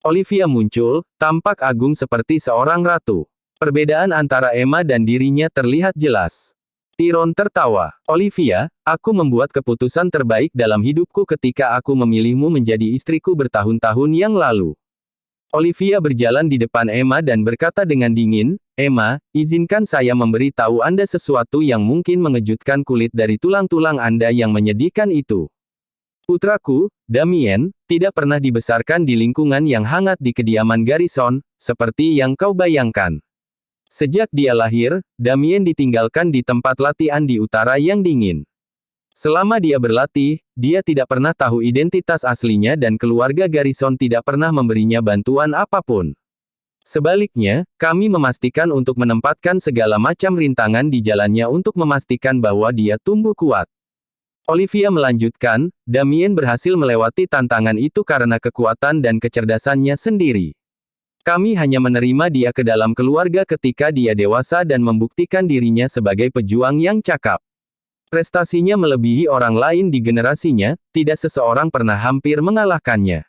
Olivia muncul, tampak agung seperti seorang ratu. Perbedaan antara Emma dan dirinya terlihat jelas. Tyrone tertawa. Olivia, aku membuat keputusan terbaik dalam hidupku ketika aku memilihmu menjadi istriku bertahun-tahun yang lalu. Olivia berjalan di depan Emma dan berkata dengan dingin, Emma, izinkan saya memberi tahu Anda sesuatu yang mungkin mengejutkan kulit dari tulang-tulang Anda yang menyedihkan itu. Putraku, Damien, tidak pernah dibesarkan di lingkungan yang hangat di kediaman Garrison, seperti yang kau bayangkan. Sejak dia lahir, Damien ditinggalkan di tempat latihan di utara yang dingin. Selama dia berlatih, dia tidak pernah tahu identitas aslinya dan keluarga Garrison tidak pernah memberinya bantuan apapun. Sebaliknya, kami memastikan untuk menempatkan segala macam rintangan di jalannya untuk memastikan bahwa dia tumbuh kuat. Olivia melanjutkan, Damien berhasil melewati tantangan itu karena kekuatan dan kecerdasannya sendiri. Kami hanya menerima dia ke dalam keluarga ketika dia dewasa dan membuktikan dirinya sebagai pejuang yang cakap. Prestasinya melebihi orang lain di generasinya, tidak seseorang pernah hampir mengalahkannya.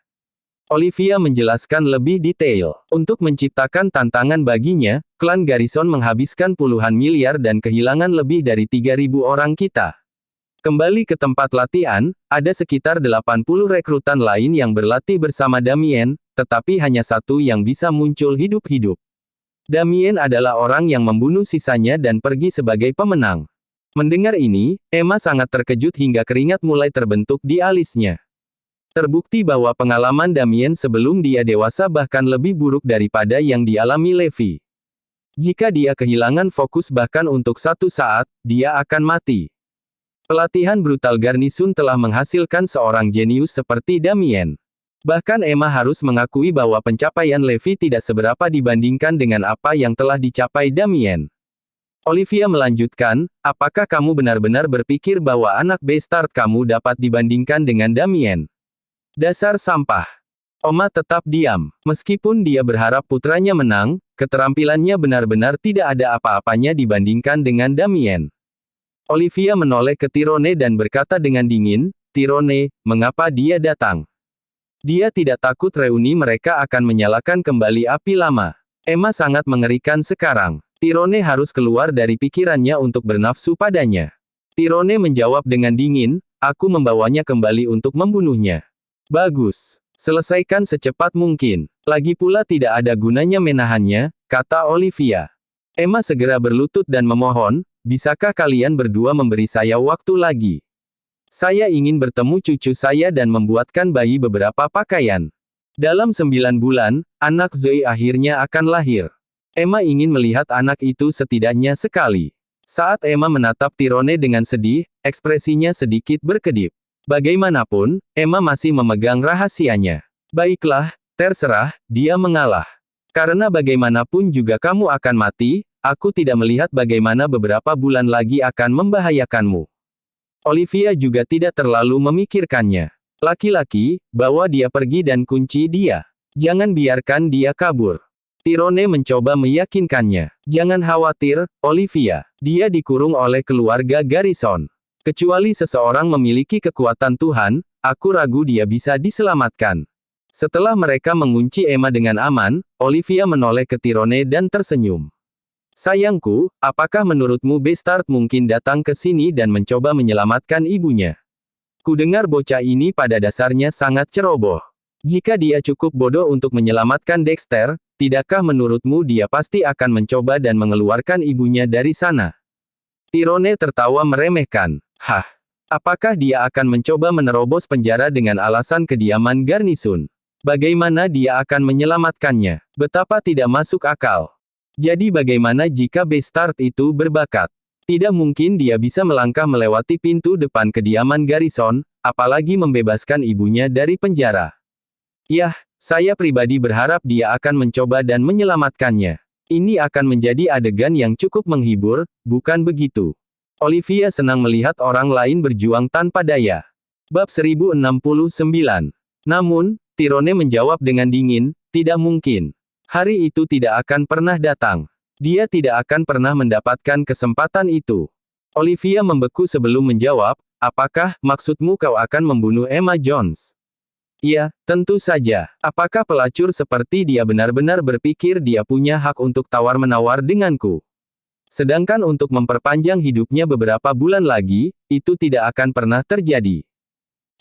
Olivia menjelaskan lebih detail. Untuk menciptakan tantangan baginya, klan Garrison menghabiskan puluhan miliar dan kehilangan lebih dari 3.000 orang kita. Kembali ke tempat latihan, ada sekitar 80 rekrutan lain yang berlatih bersama Damien, tetapi hanya satu yang bisa muncul hidup-hidup. Damien adalah orang yang membunuh sisanya dan pergi sebagai pemenang. Mendengar ini, Emma sangat terkejut hingga keringat mulai terbentuk di alisnya. Terbukti bahwa pengalaman Damien sebelum dia dewasa bahkan lebih buruk daripada yang dialami Levi. Jika dia kehilangan fokus bahkan untuk satu saat, dia akan mati. Pelatihan brutal Garnisun telah menghasilkan seorang jenius seperti Damien. Bahkan Emma harus mengakui bahwa pencapaian Levi tidak seberapa dibandingkan dengan apa yang telah dicapai Damien. Olivia melanjutkan, apakah kamu benar-benar berpikir bahwa anak bastard kamu dapat dibandingkan dengan Damien? Dasar sampah. Oma tetap diam. Meskipun dia berharap putranya menang, keterampilannya benar-benar tidak ada apa-apanya dibandingkan dengan Damien. Olivia menoleh ke Tyrone dan berkata dengan dingin, Tyrone, mengapa dia datang? Dia tidak takut reuni mereka akan menyalakan kembali api lama. Emma sangat mengerikan sekarang. Tyrone harus keluar dari pikirannya untuk bernafsu padanya. Tyrone menjawab dengan dingin, aku membawanya kembali untuk membunuhnya. Bagus. Selesaikan secepat mungkin. Lagi pula tidak ada gunanya menahannya, kata Olivia. Emma segera berlutut dan memohon, bisakah kalian berdua memberi saya waktu lagi? Saya ingin bertemu cucu saya dan membuatkan bayi beberapa pakaian. Dalam 9 bulan, anak Zoe akhirnya akan lahir. Emma ingin melihat anak itu setidaknya sekali. Saat Emma menatap Tyrone dengan sedih, ekspresinya sedikit berkedip. Bagaimanapun, Emma masih memegang rahasianya. Baiklah, terserah, dia mengalah. Karena bagaimanapun juga kamu akan mati, aku tidak melihat bagaimana beberapa bulan lagi akan membahayakanmu. Olivia juga tidak terlalu memikirkannya. Laki-laki, bawa dia pergi dan kunci dia. Jangan biarkan dia kabur. Tyrone mencoba meyakinkannya. Jangan khawatir, Olivia. Dia dikurung oleh keluarga Garrison. Kecuali seseorang memiliki kekuatan Tuhan, aku ragu dia bisa diselamatkan. Setelah mereka mengunci Emma dengan aman, Olivia menoleh ke Tyrone dan tersenyum. Sayangku, apakah menurutmu Bestard mungkin datang ke sini dan mencoba menyelamatkan ibunya? Kudengar bocah ini pada dasarnya sangat ceroboh. Jika dia cukup bodoh untuk menyelamatkan Dexter, tidakkah menurutmu dia pasti akan mencoba dan mengeluarkan ibunya dari sana? Tyrone tertawa meremehkan. Hah? Apakah dia akan mencoba menerobos penjara dengan alasan kediaman Garnisun? Bagaimana dia akan menyelamatkannya? Betapa tidak masuk akal. Jadi bagaimana jika Bestard itu berbakat? Tidak mungkin dia bisa melangkah melewati pintu depan kediaman Garrison, apalagi membebaskan ibunya dari penjara. Yah, saya pribadi berharap dia akan mencoba dan menyelamatkannya. Ini akan menjadi adegan yang cukup menghibur, bukan begitu? Olivia senang melihat orang lain berjuang tanpa daya. Bab 1069. Namun, Tyrone menjawab dengan dingin, tidak mungkin. Hari itu tidak akan pernah datang. Dia tidak akan pernah mendapatkan kesempatan itu. Olivia membeku sebelum menjawab, apakah maksudmu kau akan membunuh Emma Jones? Iya, tentu saja. Apakah pelacur seperti dia benar-benar berpikir dia punya hak untuk tawar-menawar denganku? Sedangkan untuk memperpanjang hidupnya beberapa bulan lagi, itu tidak akan pernah terjadi.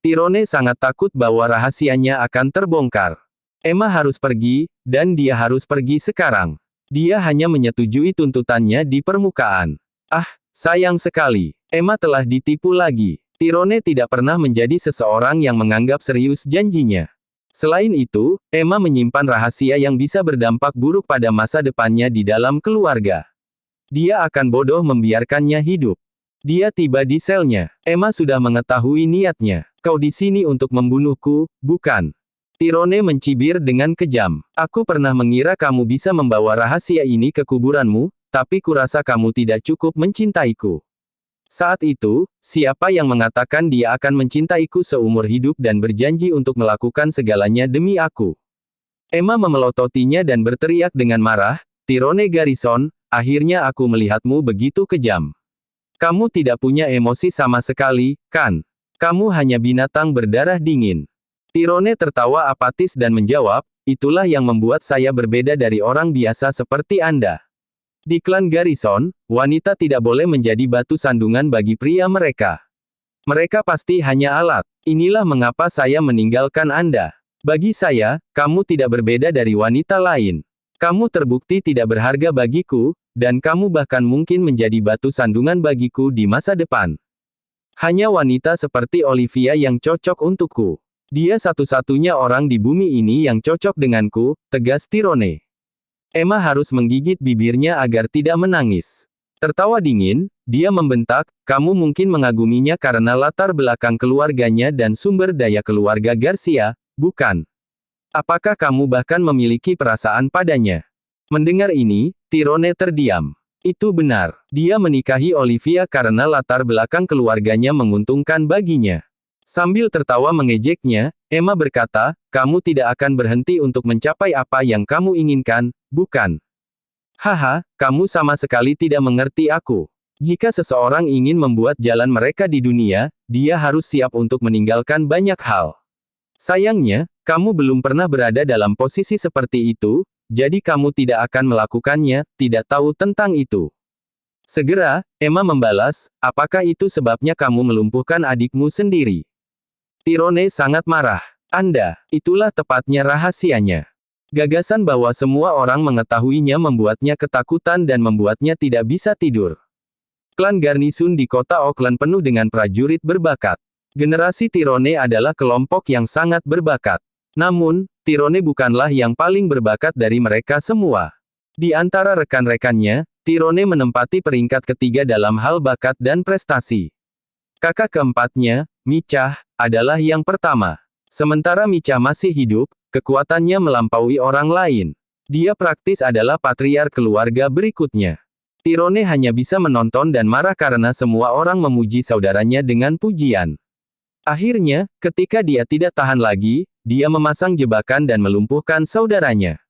Tyrone sangat takut bahwa rahasianya akan terbongkar. Emma harus pergi, dan dia harus pergi sekarang. Dia hanya menyetujui tuntutannya di permukaan. Ah, sayang sekali. Emma telah ditipu lagi. Tyrone tidak pernah menjadi seseorang yang menganggap serius janjinya. Selain itu, Emma menyimpan rahasia yang bisa berdampak buruk pada masa depannya di dalam keluarga. Dia akan bodoh membiarkannya hidup. Dia tiba di selnya. Emma sudah mengetahui niatnya. Kau di sini untuk membunuhku, bukan? Tyrone mencibir dengan kejam. Aku pernah mengira kamu bisa membawa rahasia ini ke kuburanmu, tapi kurasa kamu tidak cukup mencintaiku. Saat itu, siapa yang mengatakan dia akan mencintaiku seumur hidup dan berjanji untuk melakukan segalanya demi aku? Emma memelototinya dan berteriak dengan marah, Tyrone Garrison, akhirnya aku melihatmu begitu kejam. Kamu tidak punya emosi sama sekali, kan? Kamu hanya binatang berdarah dingin. Tyrone tertawa apatis dan menjawab, itulah yang membuat saya berbeda dari orang biasa seperti Anda. Di klan Garrison, wanita tidak boleh menjadi batu sandungan bagi pria mereka. Mereka pasti hanya alat. Inilah mengapa saya meninggalkan Anda. Bagi saya, kamu tidak berbeda dari wanita lain. Kamu terbukti tidak berharga bagiku, dan kamu bahkan mungkin menjadi batu sandungan bagiku di masa depan. Hanya wanita seperti Olivia yang cocok untukku. Dia satu-satunya orang di bumi ini yang cocok denganku, tegas Tyrone. Emma harus menggigit bibirnya agar tidak menangis. Tertawa dingin, dia membentak, kamu mungkin mengaguminya karena latar belakang keluarganya dan sumber daya keluarga Garcia, bukan? Apakah kamu bahkan memiliki perasaan padanya? Mendengar ini, Tyrone terdiam. Itu benar. Dia menikahi Olivia karena latar belakang keluarganya menguntungkan baginya. Sambil tertawa mengejeknya, Emma berkata, kamu tidak akan berhenti untuk mencapai apa yang kamu inginkan, bukan? Haha, kamu sama sekali tidak mengerti aku. Jika seseorang ingin membuat jalan mereka di dunia, dia harus siap untuk meninggalkan banyak hal. Sayangnya, kamu belum pernah berada dalam posisi seperti itu, jadi kamu tidak akan melakukannya, tidak tahu tentang itu. Segera, Emma membalas, apakah itu sebabnya kamu melumpuhkan adikmu sendiri? Tyrone sangat marah. Itulah tepatnya rahasianya. Gagasan bahwa semua orang mengetahuinya membuatnya ketakutan dan membuatnya tidak bisa tidur. Klan Garnisun di kota Auckland penuh dengan prajurit berbakat. Generasi Tyrone adalah kelompok yang sangat berbakat. Namun, Tyrone bukanlah yang paling berbakat dari mereka semua. Di antara rekan-rekannya, Tyrone menempati peringkat ketiga dalam hal bakat dan prestasi. Kakak keempatnya, Micah, adalah yang pertama. Sementara Micah masih hidup, kekuatannya melampaui orang lain. Dia praktis adalah patriark keluarga berikutnya. Tyrone hanya bisa menonton dan marah karena semua orang memuji saudaranya dengan pujian. Akhirnya, ketika dia tidak tahan lagi, dia memasang jebakan dan melumpuhkan saudaranya.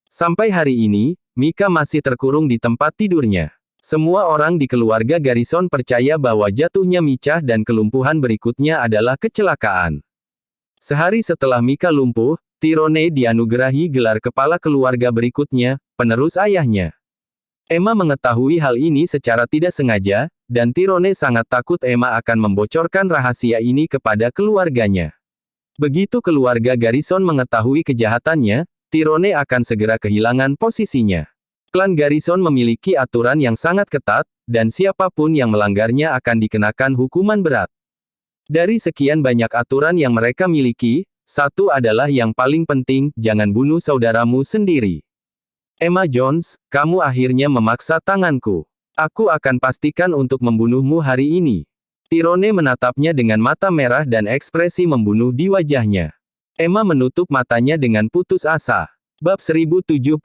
Sampai hari ini, Mika masih terkurung di tempat tidurnya. Semua orang di keluarga Garrison percaya bahwa jatuhnya Micah dan kelumpuhan berikutnya adalah kecelakaan. Sehari setelah Mika lumpuh, Tyrone dianugerahi gelar kepala keluarga berikutnya, penerus ayahnya. Emma mengetahui hal ini secara tidak sengaja, dan Tyrone sangat takut Emma akan membocorkan rahasia ini kepada keluarganya. Begitu keluarga Garrison mengetahui kejahatannya, Tyrone akan segera kehilangan posisinya. Klan Garrison memiliki aturan yang sangat ketat, dan siapapun yang melanggarnya akan dikenakan hukuman berat. Dari sekian banyak aturan yang mereka miliki, satu adalah yang paling penting, jangan bunuh saudaramu sendiri. Emma Jones, kamu akhirnya memaksa tanganku. Aku akan pastikan untuk membunuhmu hari ini. Tyrone menatapnya dengan mata merah dan ekspresi membunuh di wajahnya. Emma menutup matanya dengan putus asa. Bab 1070.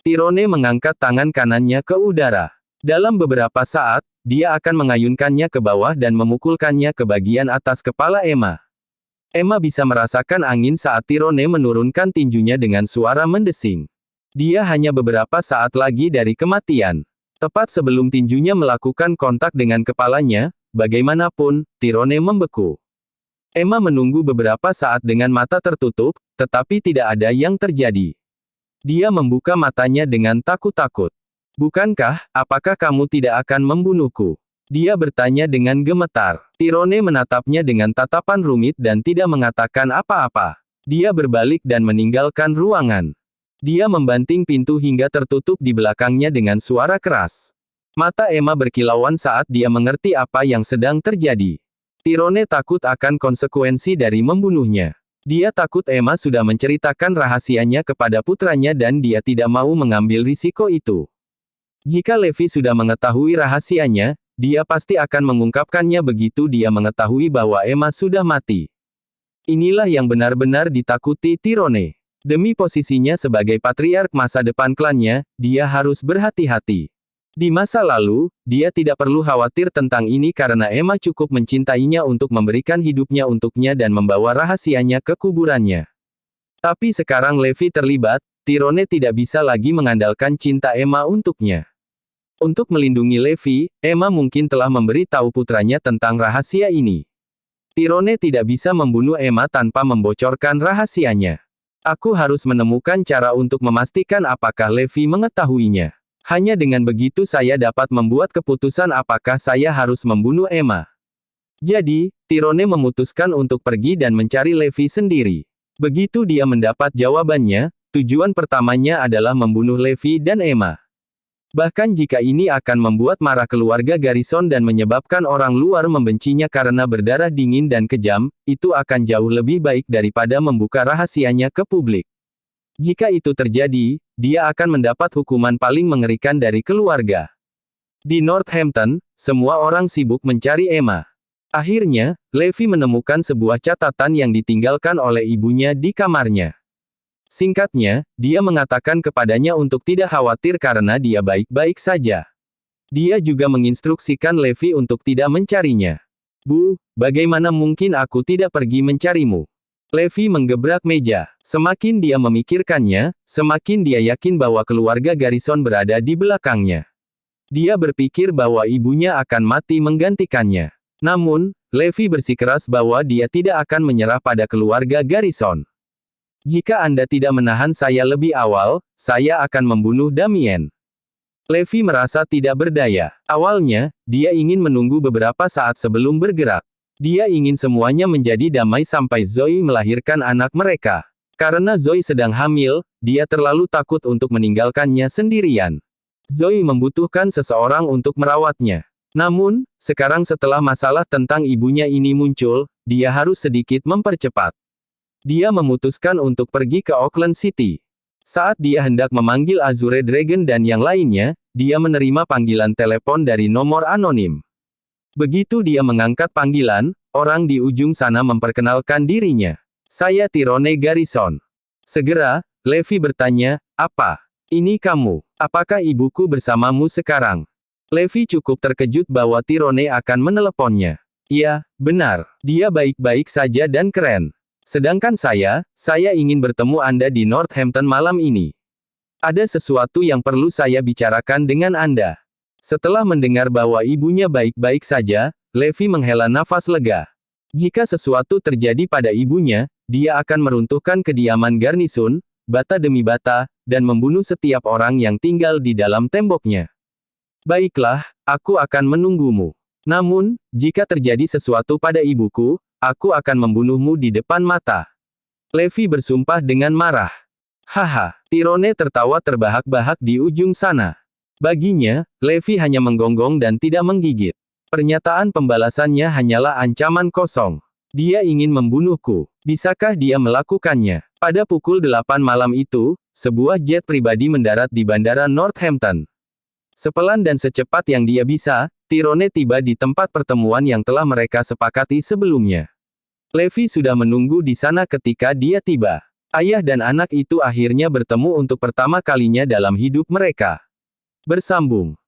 Tyrone mengangkat tangan kanannya ke udara. Dalam beberapa saat, dia akan mengayunkannya ke bawah dan memukulkannya ke bagian atas kepala Emma. Emma bisa merasakan angin saat Tyrone menurunkan tinjunya dengan suara mendesing. Dia hanya beberapa saat lagi dari kematian. Tepat sebelum tinjunya melakukan kontak dengan kepalanya, bagaimanapun, Tyrone membeku. Emma menunggu beberapa saat dengan mata tertutup, tetapi tidak ada yang terjadi. Dia membuka matanya dengan takut-takut. Bukankah, apakah kamu tidak akan membunuhku? Dia bertanya dengan gemetar. Tyrone menatapnya dengan tatapan rumit dan tidak mengatakan apa-apa. Dia berbalik dan meninggalkan ruangan. Dia membanting pintu hingga tertutup di belakangnya dengan suara keras. Mata Emma berkilauan saat dia mengerti apa yang sedang terjadi. Tyrone takut akan konsekuensi dari membunuhnya. Dia takut Emma sudah menceritakan rahasianya kepada putranya dan dia tidak mau mengambil risiko itu. Jika Levi sudah mengetahui rahasianya, dia pasti akan mengungkapkannya begitu dia mengetahui bahwa Emma sudah mati. Inilah yang benar-benar ditakuti Tyrone. Demi posisinya sebagai patriark masa depan klannya, dia harus berhati-hati. Di masa lalu, dia tidak perlu khawatir tentang ini karena Emma cukup mencintainya untuk memberikan hidupnya untuknya dan membawa rahasianya ke kuburannya. Tapi sekarang Levi terlibat, Tyrone tidak bisa lagi mengandalkan cinta Emma untuknya. Untuk melindungi Levi, Emma mungkin telah memberi tahu putranya tentang rahasia ini. Tyrone tidak bisa membunuh Emma tanpa membocorkan rahasianya. Aku harus menemukan cara untuk memastikan apakah Levi mengetahuinya. Hanya dengan begitu saya dapat membuat keputusan apakah saya harus membunuh Emma. Jadi, Tyrone memutuskan untuk pergi dan mencari Levi sendiri. Begitu dia mendapat jawabannya, tujuan pertamanya adalah membunuh Levi dan Emma. Bahkan jika ini akan membuat marah keluarga Garrison dan menyebabkan orang luar membencinya karena berdarah dingin dan kejam, itu akan jauh lebih baik daripada membuka rahasianya ke publik. Jika itu terjadi, dia akan mendapat hukuman paling mengerikan dari keluarga. Di Northampton, semua orang sibuk mencari Emma. Akhirnya, Levi menemukan sebuah catatan yang ditinggalkan oleh ibunya di kamarnya. Singkatnya, dia mengatakan kepadanya untuk tidak khawatir karena dia baik-baik saja. Dia juga menginstruksikan Levi untuk tidak mencarinya. Bu, bagaimana mungkin aku tidak pergi mencarimu? Levi menggebrak meja. Semakin dia memikirkannya, semakin dia yakin bahwa keluarga Garrison berada di belakangnya. Dia berpikir bahwa ibunya akan mati menggantikannya. Namun, Levi bersikeras bahwa dia tidak akan menyerah pada keluarga Garrison. Jika Anda tidak menahan saya lebih awal, saya akan membunuh Damien. Levi merasa tidak berdaya. Awalnya, dia ingin menunggu beberapa saat sebelum bergerak. Dia ingin semuanya menjadi damai sampai Zoe melahirkan anak mereka. Karena Zoe sedang hamil, dia terlalu takut untuk meninggalkannya sendirian. Zoe membutuhkan seseorang untuk merawatnya. Namun, sekarang setelah masalah tentang ibunya ini muncul, dia harus sedikit mempercepat. Dia memutuskan untuk pergi ke Oakland City. Saat dia hendak memanggil Azure Dragon dan yang lainnya, dia menerima panggilan telepon dari nomor anonim. Begitu dia mengangkat panggilan, orang di ujung sana memperkenalkan dirinya. Saya Tyrone Garrison. Segera, Levi bertanya, apa? Ini kamu. Apakah ibuku bersamamu sekarang? Levi cukup terkejut bahwa Tyrone akan meneleponnya. Iya, benar. Dia baik-baik saja dan keren. Sedangkan saya ingin bertemu Anda di Northampton malam ini. Ada sesuatu yang perlu saya bicarakan dengan Anda. Setelah mendengar bahwa ibunya baik-baik saja, Levi menghela nafas lega. Jika sesuatu terjadi pada ibunya, dia akan meruntuhkan kediaman Garnison, bata demi bata, dan membunuh setiap orang yang tinggal di dalam temboknya. Baiklah, aku akan menunggumu. Namun, jika terjadi sesuatu pada ibuku, aku akan membunuhmu di depan mata. Levi bersumpah dengan marah. Haha, Tyrone tertawa terbahak-bahak di ujung sana. Baginya, Levi hanya menggonggong dan tidak menggigit. Pernyataan pembalasannya hanyalah ancaman kosong. Dia ingin membunuhku. Bisakah dia melakukannya? Pada pukul 8 malam itu, sebuah jet pribadi mendarat di bandara Northampton. Sepelan dan secepat yang dia bisa, Tyrone tiba di tempat pertemuan yang telah mereka sepakati sebelumnya. Levi sudah menunggu di sana ketika dia tiba. Ayah dan anak itu akhirnya bertemu untuk pertama kalinya dalam hidup mereka. Bersambung.